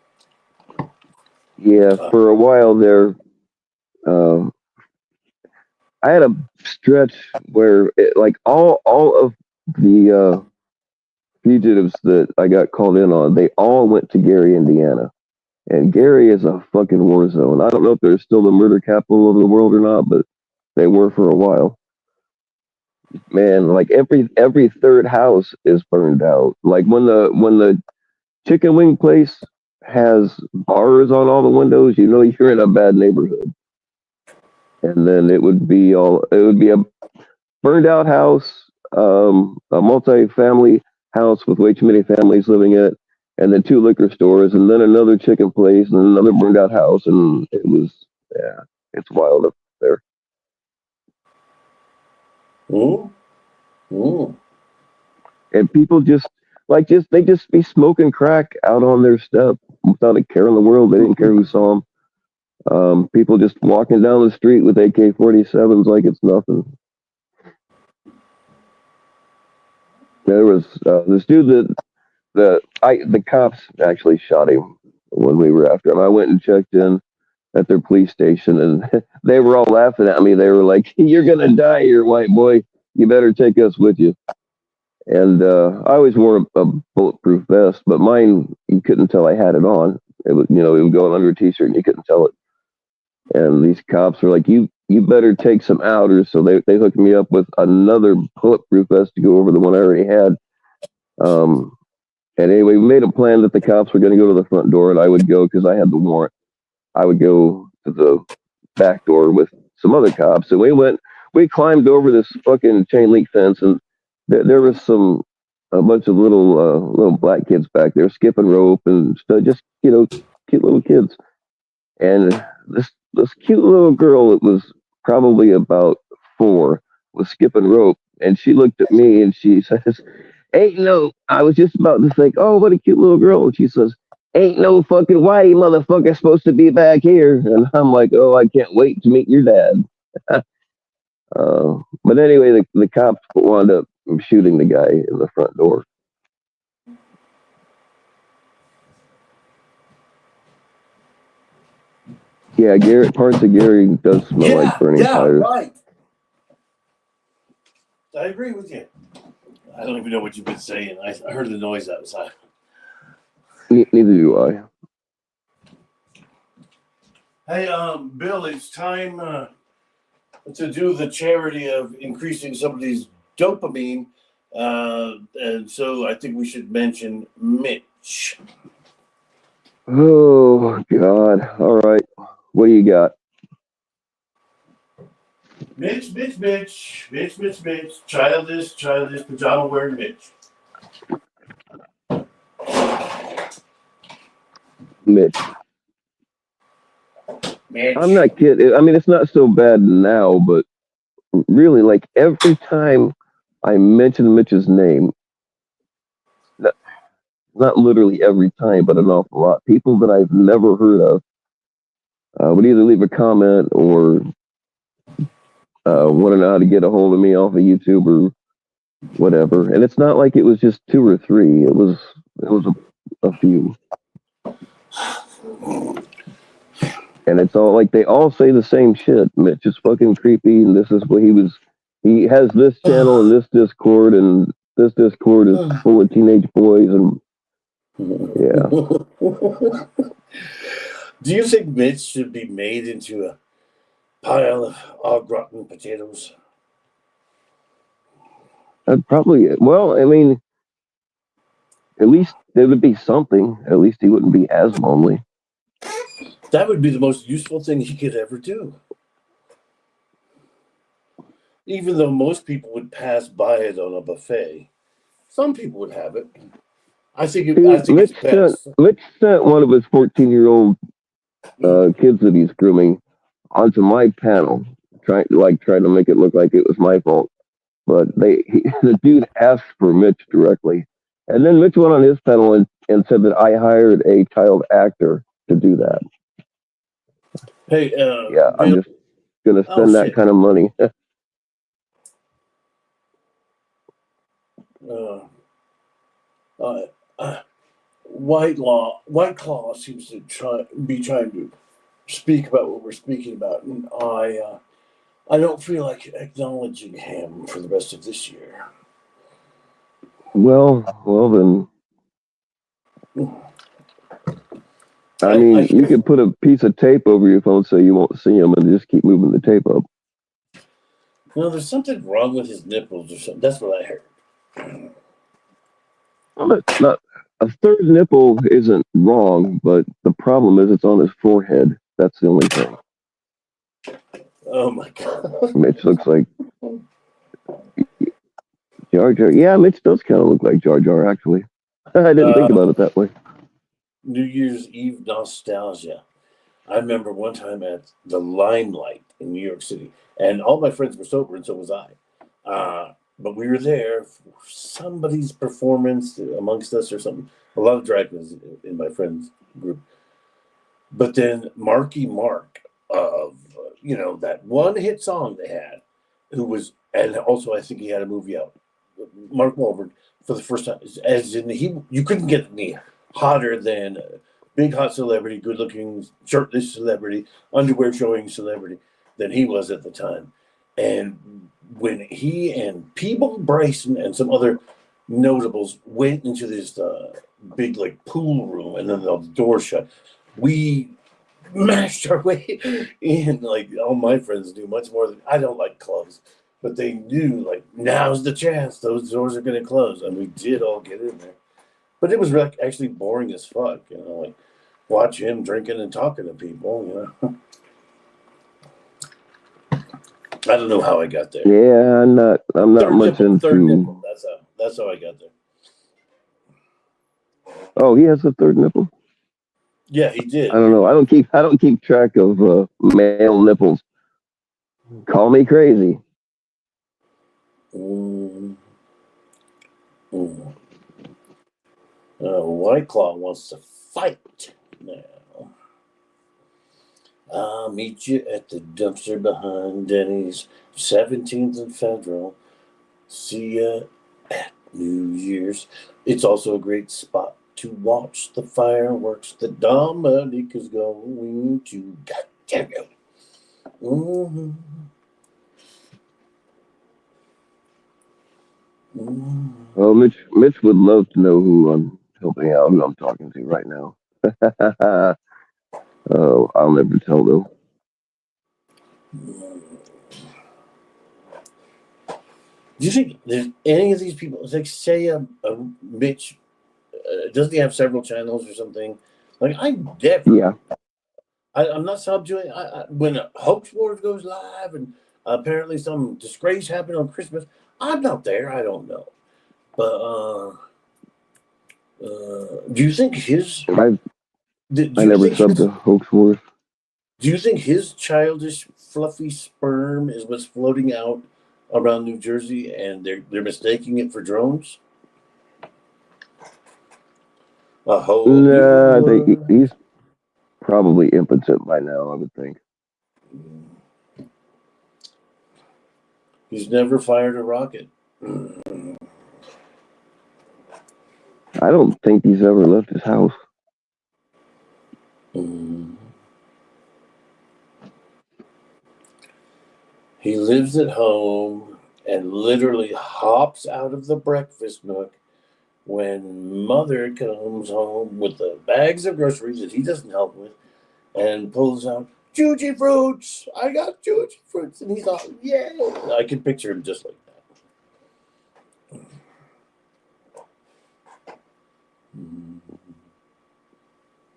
Yeah, for a while there, um, I had a stretch where like all of the fugitives that I got called in on, they all went to Gary, Indiana. And Gary is a fucking war zone. I don't know if they're still the murder capital of the world or not, but they were for a while. Man, like every third house is burned out. Like when the chicken wing place has bars on all the windows, you're in a bad neighborhood. And then it would be a burned out house, a multi-family house with way too many families living in it, and then 2 liquor stores, and then another chicken place, and another burned out house, and yeah, it's wild up there. Mm. Mm. And people they just be smoking crack out on their step without a care in the world. They didn't care who saw them. People just walking down the street with AK-47s like it's nothing. There was this dude the cops actually shot him when we were after him. I went and checked in at their police station, and they were all laughing at me. They were like, "You're gonna die here, white boy. You better take us with you." And I always wore a bulletproof vest, but mine you couldn't tell I had it on. It would go under a t-shirt, and you couldn't tell it. And these cops were like, "You better take some outers." So they hooked me up with another bulletproof vest to go over the one I already had. Um, And anyway, we made a plan that the cops were going to go to the front door, and I would go because I had the warrant. I would go to the back door with some other cops, and we climbed over this fucking chain link fence, and there was a bunch of little black kids back there skipping rope and stuff, just cute little kids. And this cute little girl that was probably about 4 was skipping rope, and she looked at me and she says, "Ain't no." I was just about to think, "Oh, what a cute little girl," and she says, "Ain't no fucking whitey motherfucker supposed to be back here." And I'm like, "Oh, I can't wait to meet your dad." But anyway, the cops wound up shooting the guy in the front door. Yeah, parts of Gary does smell like burning tires. Right. I agree with you. I don't even know what you've been saying. I heard the noise outside. Neither do I. Hey, Bill, it's time to do the charity of increasing somebody's dopamine. And so I think we should mention Mitch. Oh, God. All right. What do you got? Mitch, childish, pajama wearing Mitch. Mitch. I'm not kidding. I mean, it's not so bad now, but really, like every time I mention Mitch's name, not literally every time, but an awful lot, people that I've never heard of would either leave a comment or want to know how to get a hold of me off of YouTube or whatever. And it's not like it was just 2 or 3. It was a few. And it's all like they all say the same shit. Mitch is fucking creepy, and this is what he was. He has this channel and this Discord, and this Discord is full of teenage boys, and yeah. Do you think Mitch should be made into a pile of au gratin potatoes? I'd probably. Well, I mean, at least there would be something. At least he wouldn't be as lonely. That would be the most useful thing he could ever do. Even though most people would pass by it on a buffet, some people would have it. I think it's best. Mitch sent one of his 14-year-old kids that he's grooming onto my panel, trying to make it look like it was my fault. But the dude asked for Mitch directly, and then Mitch went on his panel and said that I hired a child actor to do that. Hey, yeah, I'm just gonna spend that kind of money. White Claw seems to be trying to speak about what we're speaking about, and I don't feel like acknowledging him for the rest of this year. Well then. I mean, you could put a piece of tape over your phone so you won't see him, and just keep moving the tape up. No, there's something wrong with his nipples or something. That's what I heard. Well, it's not. A third nipple isn't wrong, but the problem is it's on his forehead. That's the only thing. Oh my God. Mitch looks like Jar Jar. Yeah, Mitch does kind of look like Jar Jar, actually. I didn't think about it that way. New Year's Eve nostalgia. I remember one time at the Limelight in New York City, and all my friends were sober, and so was I. But we were there for somebody's performance amongst us or something. A lot of drag queens in my friends group. But then Marky Mark of, that one hit song they had, and also I think he had a movie out. Mark Wahlberg for the first time, as in you couldn't get any hotter than a big hot celebrity, good looking, shirtless celebrity, underwear showing celebrity than he was at the time. And when he and Peeble Bryson and some other notables went into this big pool room, and then the door shut, we mashed our way in. All my friends do much more than I don't like clubs, but they knew now's the chance, those doors are going to close, and we did all get in there. But it was actually boring as fuck, like watch him drinking and talking to people, I don't know how I got there. Yeah, I'm not Third much nipple, third into. nipple. That's how I got there. Oh, he has a third nipple. Yeah, he I did. don't know. I don't keep track of male nipples. Call me crazy. Mm, mm. White Claw wants to fight now. I'll meet you at the dumpster behind Denny's, 17th and Federal. See ya at New Year's. It's also a great spot to watch the fireworks that Dominic is going to. God damn you. Mm-hmm. Mm-hmm. Well, Mitch would love to know who I'm helping out, who I'm talking to right now. Oh, I'll never tell though. Do you think there's any of these people, like say Mitch, doesn't he have several channels or something? Like I never, Yeah, I'm not sub to it. When Hoax Wars goes live and apparently some disgrace happened on Christmas, I'm not there. I don't know, but do you think his? I Do I you never think subbed his? to Hoax Wars. Do you think his childish, fluffy sperm is what's floating out around New Jersey, and they're mistaking it for drones? A whole new Nah, world. he's probably impotent by now. I would think. He's never fired a rocket. I don't think he's ever left his house. He lives at home and literally hops out of the breakfast nook when mother comes home with the bags of groceries that he doesn't help with and pulls out Juji fruits. I got Juji fruits. And he's like, yeah. I can picture him just like that.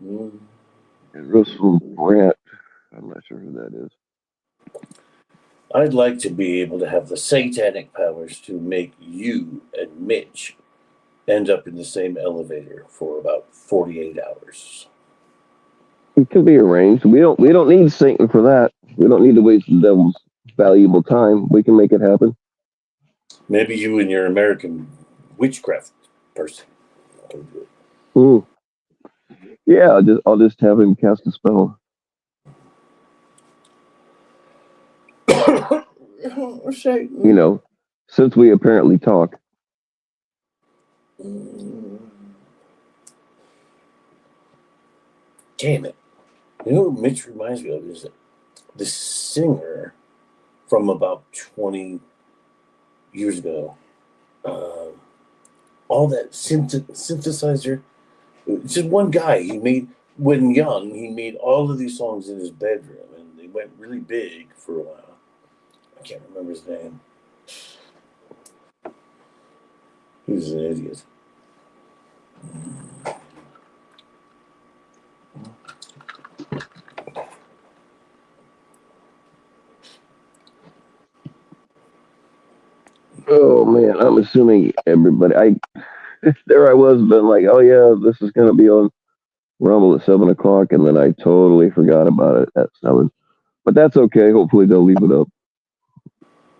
Mm. And Russell Brand, I'm not sure who that is. I'd like to be able to have the satanic powers to make you and Mitch end up in the same elevator for about 48 hours. It could be arranged. We don't need Satan for that. We don't need to waste the devil's valuable time. We can make it happen. Maybe you and your American witchcraft person can do it. Mm. Yeah, I'll just have him cast a spell. You Satan. know, since we apparently talk. Damn it. You know what Mitch reminds me of is the singer from about 20 years ago. Um, all that synthesizer. Just one guy. He made, when young, he made all of these songs in his bedroom, and they went really big for a while. I can't remember his name. He was an idiot. Oh man, I'm assuming everybody. There I was, been like, oh yeah, this is gonna be on Rumble at 7 o'clock, and then I totally forgot about it at 7. But that's okay. Hopefully they'll leave it up.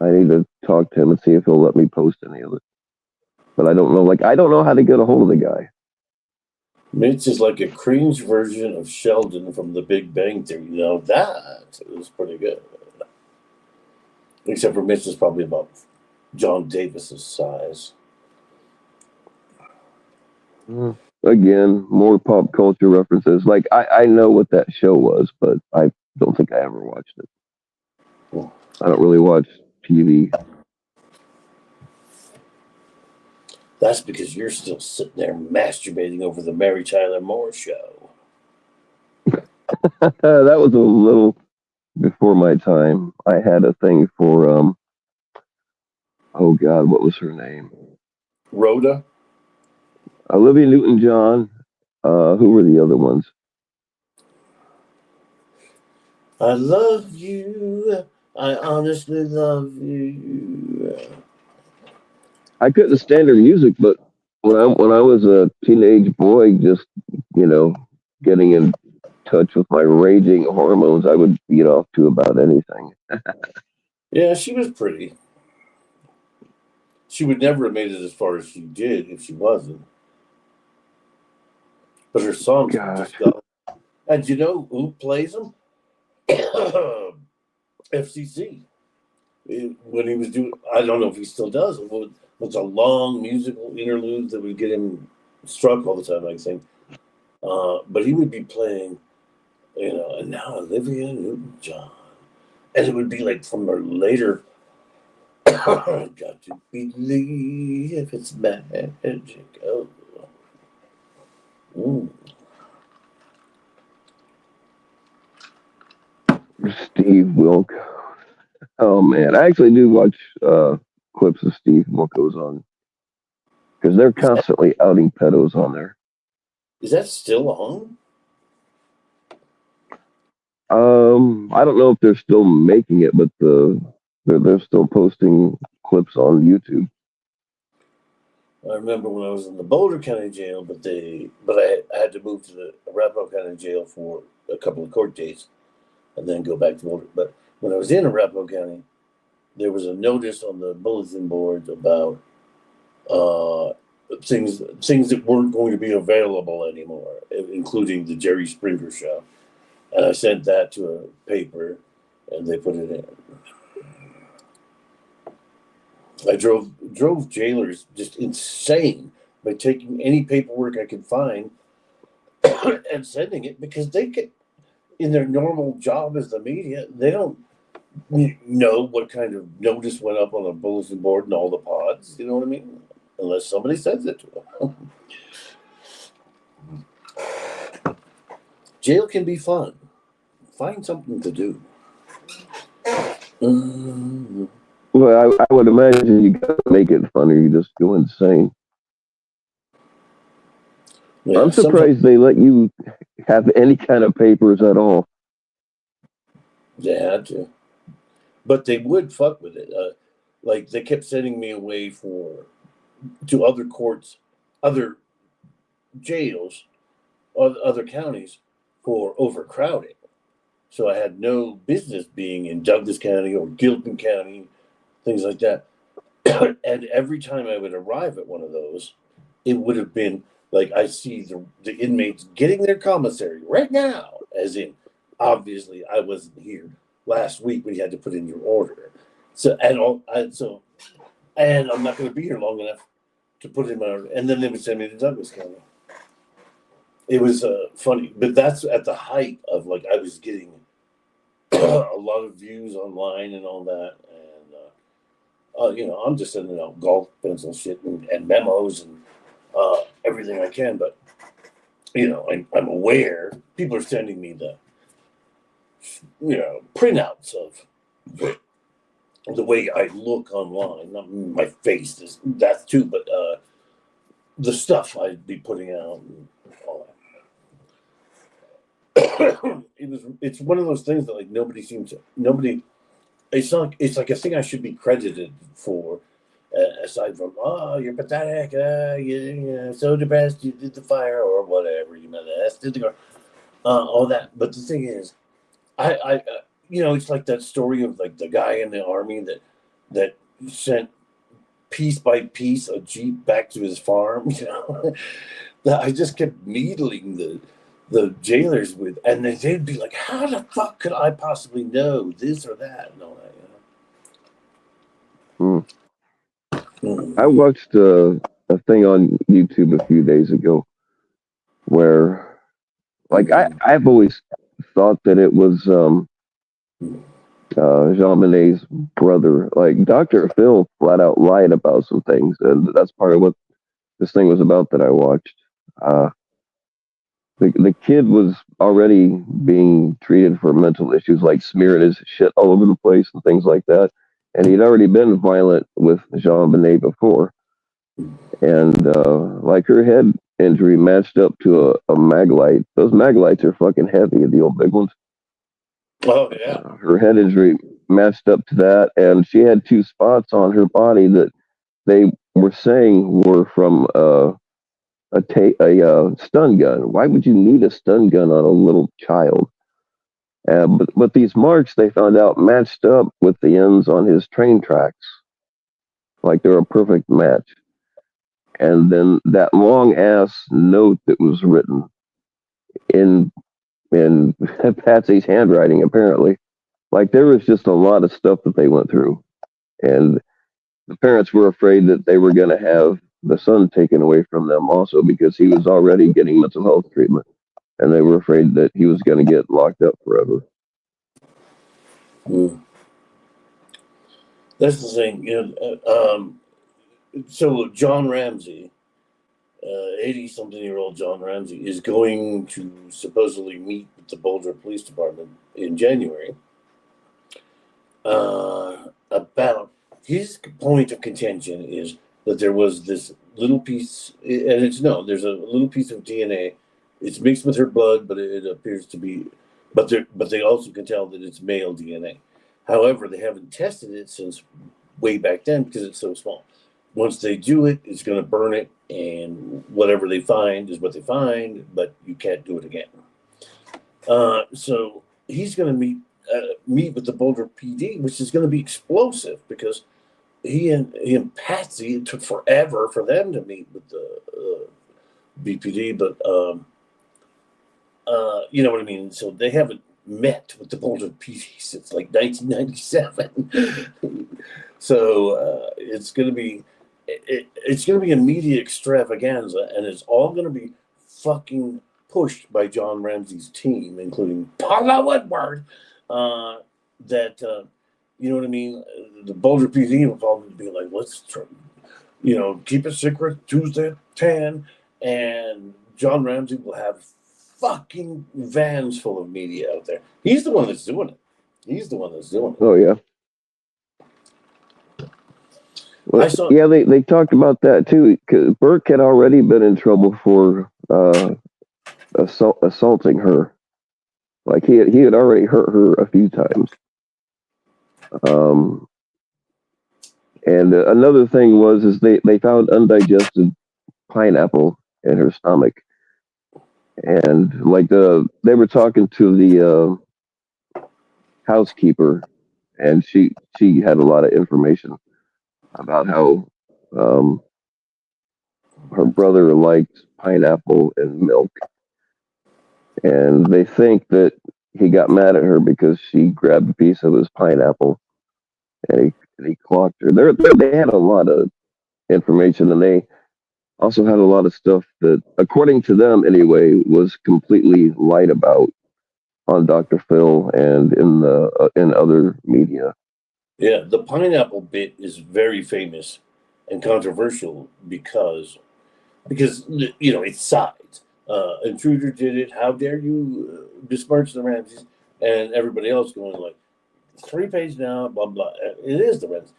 I need to talk to him and see if he'll let me post any of it. But I don't know. Like I don't know how to get a hold of the guy. Mitch is like a cringe version of Sheldon from The Big Bang Theory. That is pretty good. Except for Mitch is probably about John Davis's size. Again, more pop culture references. Like I know what that show was, but I don't think I ever watched it. I don't really watch TV. That's because you're still sitting there masturbating over the Mary Tyler Moore show. That was a little before my time. I had a thing for oh god, what was her name? Rhoda? Olivia Newton-John. Who were the other ones? I love you. I honestly love you. I couldn't stand her music, but when I was a teenage boy, just you know, getting in touch with my raging hormones, I would beat off to about anything. Yeah, she was pretty. She would never have made it as far as she did if she wasn't. But her songs Gosh, just got. And you know who plays them? FCC. When he was doing, I don't know if he still does. It was a long musical interlude that would get him struck all the time, I think. But he would be playing, and now Olivia Newton-John, and it would be like from her later. Got to believe it's magic. Oh, mm. Steve Wilkos. Oh man, I actually do watch clips of Steve Wilkos on because they're is that constantly outing pedos on there. is that still on? I don't know if they're still making it, but they're still posting clips on YouTube. I remember when I was in the Boulder County Jail, but I had to move to the Arapahoe County Jail for a couple of court dates, and then go back to Boulder. But when I was in Arapahoe County, there was a notice on the bulletin board about uh, things that weren't going to be available anymore, including the Jerry Springer show. And I sent that to a paper, and they put it in. I drove jailers just insane by taking any paperwork I could find and sending it because they get in their normal job as the media, they don't know what kind of notice went up on the bulletin board and all the pods. You know what I mean? Unless somebody says it to them. Jail can be fun. Find something to do. Mm. Well, I would imagine you got to make it fun, or you just go insane. I'm Yeah, sometimes surprised they let you have any kind of papers at all. they had to, but they would fuck with it. Like they kept sending me away to other courts, other jails, other counties for overcrowding. So I had no business being in Douglas County or Gilpin County, things like that. And every time I would arrive at one of those, it would have been like I see the inmates getting their commissary right now, as in, obviously I wasn't here last week when you had to put in your order. And I'm not going to be here long enough to put in my order. And then they would send me to Douglas County. It was funny, but that's at the height of like I was getting a lot of views online and all that, and I'm just sending out golf pencil shit and memos and everything I can. But I'm aware people are sending me the printouts of the way I look online. Not my face, that too, but the stuff I'd be putting out and all that. It's one of those things that like nobody. It's like a thing I should be credited for. Aside from, oh, you're pathetic, you're so depressed, you did the fire or whatever, you molested the girl, all that. But the thing is, it's like that story of like the guy in the army that sent piece by piece a jeep back to his farm. That I just kept needling the jailers with, and they'd be like, "How the fuck could I possibly know this or that?" And all that. Hmm. I Mm. watched a thing on YouTube a few days ago where, like, Mm. I've always thought that it was JonBenét's brother. Like, Dr. Phil flat out lied about some things, and that's part of what this thing was about that I watched. Uh, the kid was already being treated for mental issues, like smearing his shit all over the place and things like that. And he'd already been violent with JonBenét before. and like her head injury matched up to a mag light. Those mag lights are fucking heavy, the old big ones. Oh yeah. Her head injury matched up to that, and she had two spots on her body that they were saying were from a stun gun. Why would you need a stun gun on a little child? But these marks they found out matched up with the ends on his train tracks, like they're a perfect match. And then that long ass note that was written in in Patsy's handwriting, apparently, like there was just a lot of stuff that they went through, and the parents were afraid that they were going to have the son taken away from them also because he was already getting mental health treatment, and they were afraid that he was going to get locked up forever. Mm. That's the thing. So John Ramsey, 80-something-year-old John Ramsey, is going to supposedly meet with the Boulder Police Department in January about his point of contention is that there was this little piece, and there's a little piece of DNA. It's mixed with her blood, but it appears to be, but they also can tell that it's male DNA. However, they haven't tested it since way back then because it's so small. Once they do it, it's going to burn it, and whatever they find is what they find, but you can't do it again. So he's going to meet with the Boulder PD, which is going to be explosive because he and Patsy, it took forever for them to meet with the BPD, but you know what I mean. So they haven't met with the Boulder PD since like 1997. So it's going to be it's going to be a media extravaganza, and it's all going to be fucking pushed by John Ramsey's team, including Paula Woodward. That you know what I mean. The Boulder PD will probably be like, let's try, keep it secret Tuesday at 10, and John Ramsey will have fucking vans full of media out there. He's the one that's doing it. He's the one that's doing it. Oh yeah. Well, I saw. yeah, they talked about that too. Cause Burke had already been in trouble for assaulting her. Like he had already hurt her a few times. Um, and another thing is they found undigested pineapple in her stomach, and like they were talking to the housekeeper, and she had a lot of information about how um, her brother liked pineapple and milk, and they think that he got mad at her because she grabbed a piece of his pineapple and he clocked her. They had a lot of information, and they also had a lot of stuff that, according to them anyway, was completely lied about on Dr. Phil and in other media. Yeah, the pineapple bit is very famous and controversial because it's sides. Intruder did it. How dare you besmirch the Ramses? And everybody else going like 3 pages now, blah blah. It is the Ramses.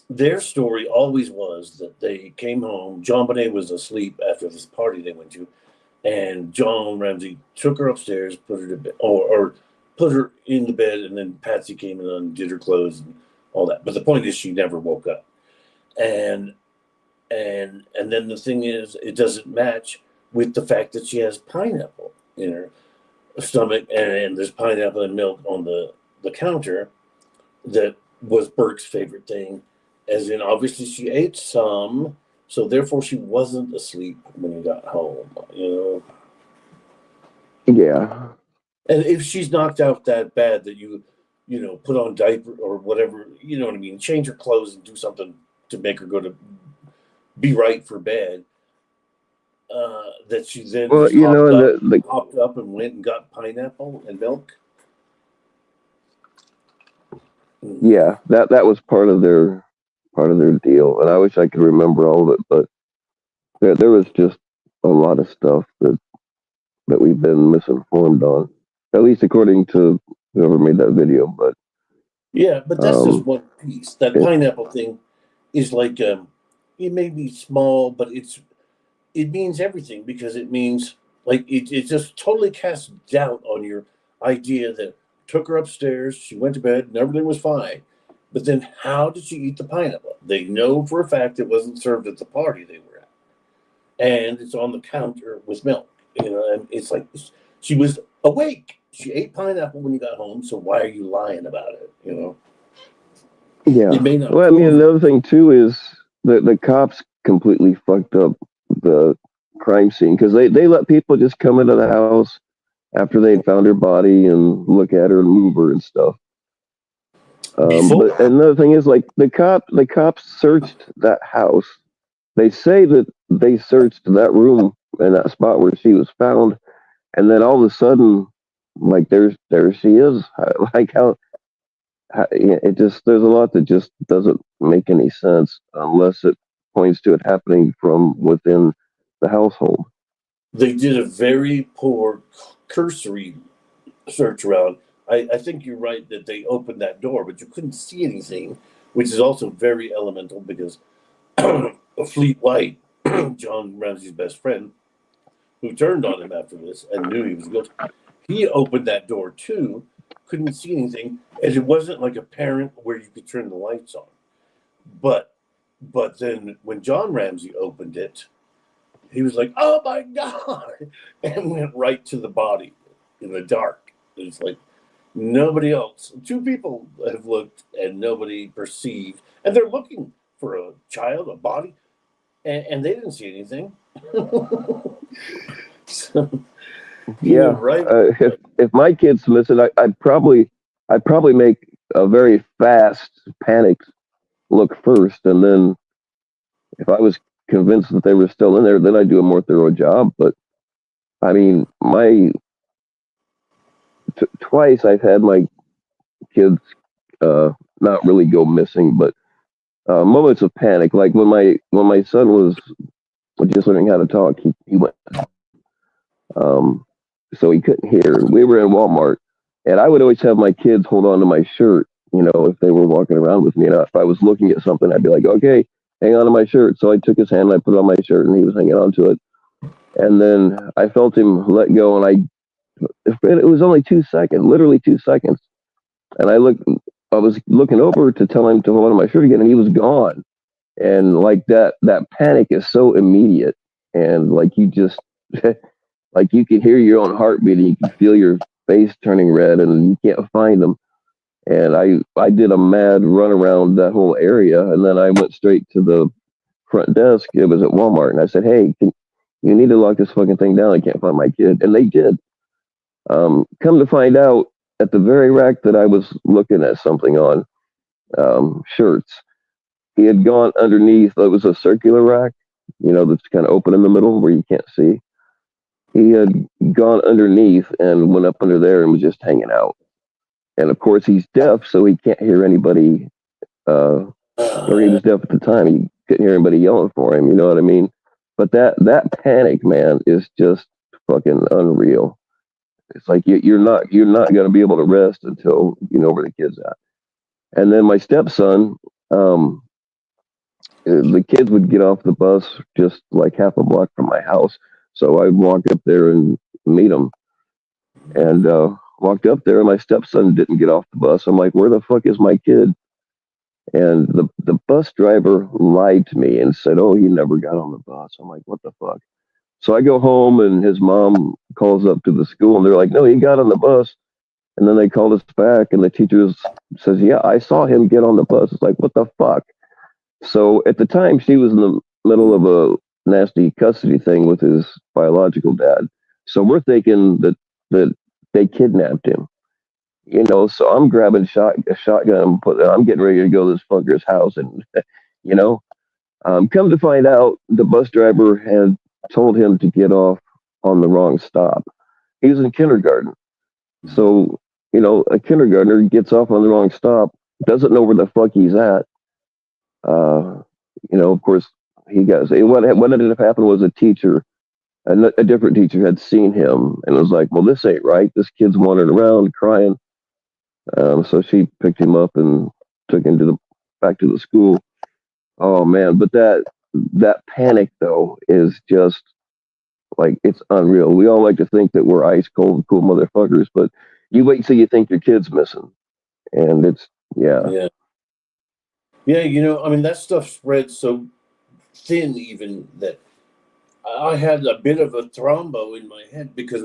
Their story always was that they came home. JonBenét was asleep after this party they went to, and John Ramsey took her upstairs, put her to bed, or put her in the bed, and then Patsy came in and did her clothes and all that. But the point is, she never woke up, and then the thing is, it doesn't match with the fact that she has pineapple in her stomach, and there's pineapple and milk on the counter that was Burke's favorite thing, as in obviously she ate some, so therefore she wasn't asleep when he got home. Yeah, And if she's knocked out that bad that put on diaper or whatever, you know what I mean, change her clothes and do something to make her go to be right for bed, that she then well, just and the hopped up and went and got pineapple and milk. yeah, that was part of their deal, and I wish I could remember all of it, but there was just a lot of stuff that we've been misinformed on, at least according to whoever made that video. But Yeah, but that's just one piece. That it, pineapple thing is like it may be small, but it means everything, because it means, like, it just totally casts doubt on your idea that took her upstairs, she went to bed, and everything was fine. But then how did she eat the pineapple? They know for a fact it wasn't served at the party they were at, and it's on the counter with milk. And it's like she was awake. She ate pineapple when you got home, so why are you lying about it? Yeah. It may not Well, I mean, prove it. another thing too is the cops completely fucked up the crime scene because they let people just come into the house after they'd found her body and look at her and move her and stuff. But Before another thing is like the cops searched that house. They say that they searched that room and that spot where she was found, and then all of a sudden, like there she is. Like yeah, it just there's a lot that just doesn't make any sense unless it points to it happening from within the household. they did a very poor cursory search around, I think you're right that they opened that door, but you couldn't see anything, which is also very elemental because Fleet White, John Ramsey's best friend, who turned on him after this and knew he was guilty, he opened that door too, couldn't see anything, and it wasn't like a parent where you could turn the lights on. But then when John Ramsey opened it, he was like, "Oh my god!" and went right to the body in the dark. It's like nobody else. Two people have looked and nobody perceived, and they're looking for a child, a body, and they didn't see anything. So he went Yeah, right. if my kid's missing, I'd probably make a very fast panicked look first, and then if I was convinced that they were still in there, then I'd do a more thorough job. But I mean, my twice I've had my kids not really go missing, but moments of panic, like when my son was just learning how to talk, he went um, so he couldn't hear. And we were in Walmart, and I would always have my kids hold on to my shirt, if they were walking around with me. And if I was looking at something, I'd be like, okay, hang on to my shirt. So I took his hand and I put it on my shirt, and he was hanging on to it. And then I felt him let go, and it was only 2 seconds, literally 2 seconds. And I was looking over to tell him to hold on to my shirt again, and he was gone. And like that panic is so immediate, and like you just like you can hear your own heartbeat, and you can feel your face turning red, and you can't find them. And I did a mad run around that whole area, and then I went straight to the front desk. It was at Walmart, and I said, "Hey, you need to lock this fucking thing down. I can't find my kid," and they did. Come to find out, at the very rack that I was looking at something on, shirts, he had gone underneath. It was a circular rack, that's kind of open in the middle where you can't see. He had gone underneath and went up under there and was just hanging out. And of course, he's deaf, so he can't hear anybody. Or he was deaf at the time. He couldn't hear anybody yelling for him. You know what I mean? But that panic, man, is just fucking unreal. It's like you're not going to be able to rest until you know where the kid's at. And then my stepson, the kids would get off the bus just like half a block from my house, so I'd walk up there and meet them. And walked up there, and my stepson didn't get off the bus. I'm like, "Where the fuck is my kid?" And the bus driver lied to me and said, "Oh, he never got on the bus." I'm like, "What the fuck?" So I go home, and his mom calls up to the school, and they're like, "No, he got on the bus." And then they called us back, and the teacher says, "Yeah, I saw him get on the bus." It's like, what the fuck? So at the time, she was in the middle of a nasty custody thing with his biological dad. So we're thinking that they kidnapped him. So I'm grabbing a shotgun, I'm getting ready to go to this fucker's house, and you know, come to find out, the bus driver had told him to get off on the wrong stop. He was in kindergarten, so a kindergartner gets off on the wrong stop, doesn't know where the fuck he's at. Of course, he got. What ended up happening was a different teacher had seen him and was like, "Well, this ain't right. This kid's wandering around crying." So she picked him up and took him back to the school. Oh man, but that panic though is just like it's unreal. We all like to think that we're ice cold, cool motherfuckers, but you wait till you think your kid's missing, and it's yeah. Yeah. Yeah, I mean, that stuff spread so thin, even that I had a bit of a thrombo in my head because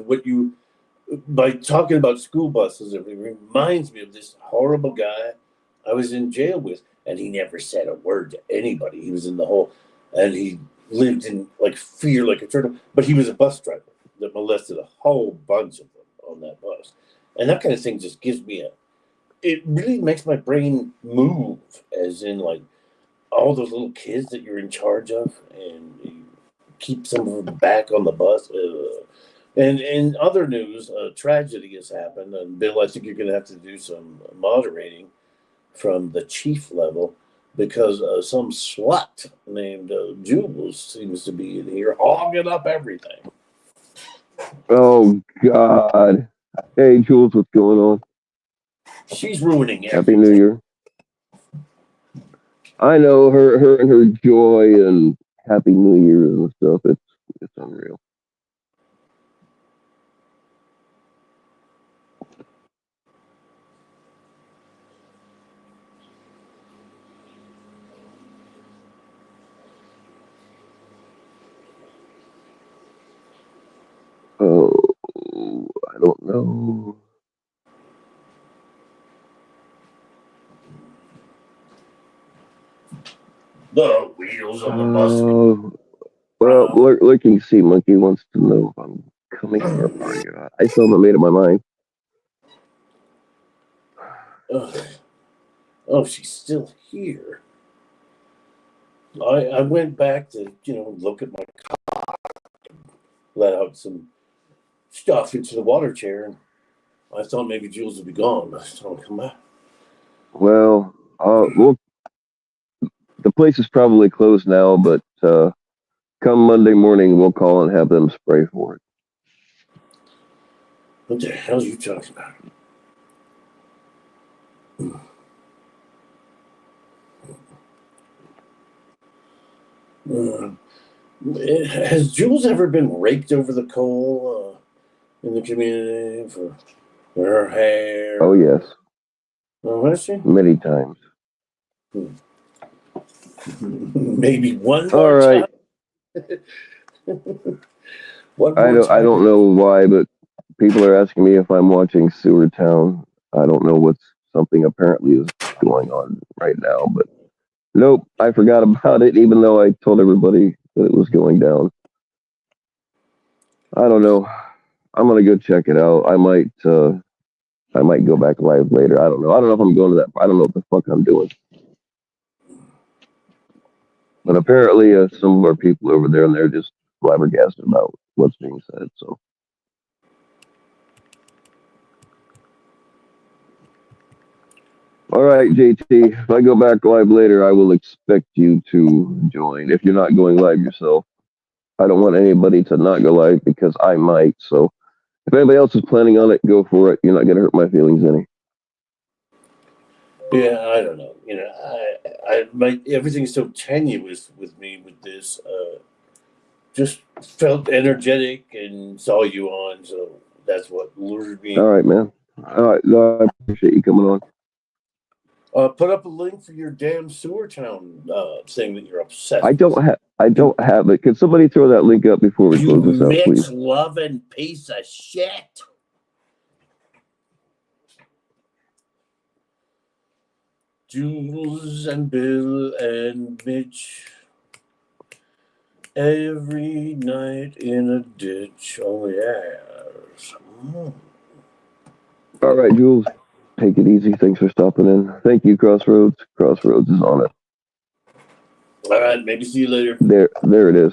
by talking about school buses, it reminds me of this horrible guy I was in jail with, and he never said a word to anybody. He was in the hole, and he lived in like fear, like a turtle. But he was a bus driver that molested a whole bunch of them on that bus, and that kind of thing just gives me a. It really makes my brain move, as in like all those little kids that you're in charge of, and you keep some of them back on the bus. And in other news, a tragedy has happened, and Bill, I think you're going to have to do some moderating from the chief level because some slut named Jules seems to be in here hogging up everything. Oh God. Hey Jules, what's going on? She's ruining Happy everything. New Year. I know her and her joy and Happy New Year and stuff. It's unreal. Oh, I don't know. The wheels on the bus. Well, Lurking Sea Monkey wants to know if I'm coming to our party or not. I still haven't made up my mind. Oh, she's still here. I went back to look at my let out some stuff into the water chair, and I thought maybe Jules would be gone, but I don't come back. Well, the place is probably closed now, but come Monday morning, we'll call and have them spray for it. What the hell are you talking about? Has Jules ever been raked over the coal in the community for her hair? Oh yes. Oh, has she? Many times. Maybe one All more right. time. One more time. I don't know why, but people are asking me if I'm watching Sewer Town. I don't know what's something apparently is going on right now, but nope, I forgot about it, even though I told everybody that it was going down. I don't know. I'm gonna go check it out. I might go back live later. I don't know. I don't know if I'm going to that. I don't know what the fuck I'm doing. But apparently, some of our people over there, and they're just flabbergasted about what's being said. So, all right, JT. If I go back live later, I will expect you to join. If you're not going live yourself, I don't want anybody to not go live because I might. So, if anybody else is planning on it, go for it. You're not going to hurt my feelings any. Yeah, I don't know. Everything's so tenuous with me with this. Just felt energetic and saw you on, so that's what lured me. All right, man. All right. No, I appreciate you coming on. Put up a link for your damn sewer town thing that you're obsessed I with. don't have it. Can somebody throw that link up before we You close this out, please? Mitch loving piece of shit. Jules and Bill and Mitch every night in a ditch. Oh yes. All right, Jules. Take it easy. Thanks for stopping in. Thank you, Crossroads. Crossroads is on it. All right, maybe see you later. There it is.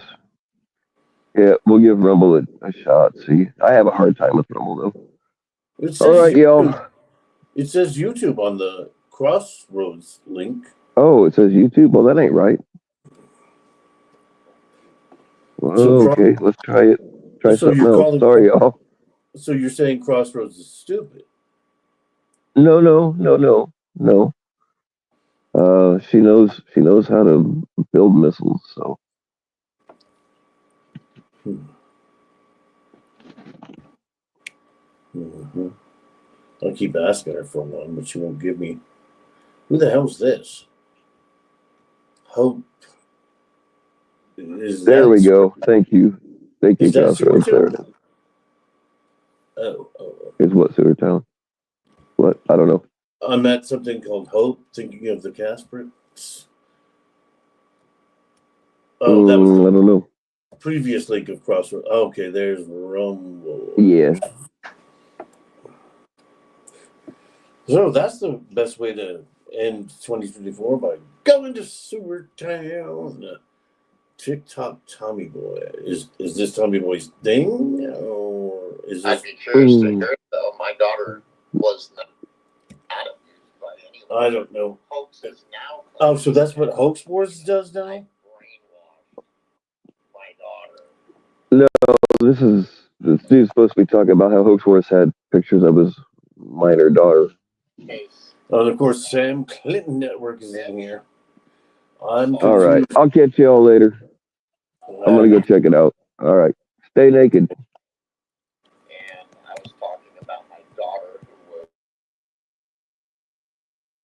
Yeah, we'll give Rumble a shot. See, I have a hard time with Rumble though. All right, y'all. It says YouTube on the Crossroads link. Oh, it says YouTube. Well, that ain't right. Well, okay, let's try it. Try something else. Sorry, y'all. So you're saying Crossroads is stupid? No. She knows how to build missiles. So Mm-hmm. I keep asking her for one, but she won't give me. Who the hell's this? Hope. There we go. Thank you. Thank you, Is that Crossroads. There it is. Oh. Is what Sewer Town? What? I don't know. I'm at something called Hope, thinking of the Casperates. Oh, that was I don't know. the previous link of Crossroads. Okay, there's Rumble. Yeah. So that's the best way to end 2024 by going to Sewer Town. TikTok Tommy Boy. Is this Tommy Boy's thing? Or is this... I'd be curious to hear it, though. My daughter was not Adam by anyone. I don't know. Hoax is now. Oh, so that's what Hoax Wars does now? Brainwashed my daughter. No, this dude's supposed to be talking about how Hoax Wars had pictures of his minor daughter. Case. Oh, and of course, Sam Clinton Network is in here. I'm All right. confused. I'll catch y'all later. I'm going to go check it out. All right. Stay naked.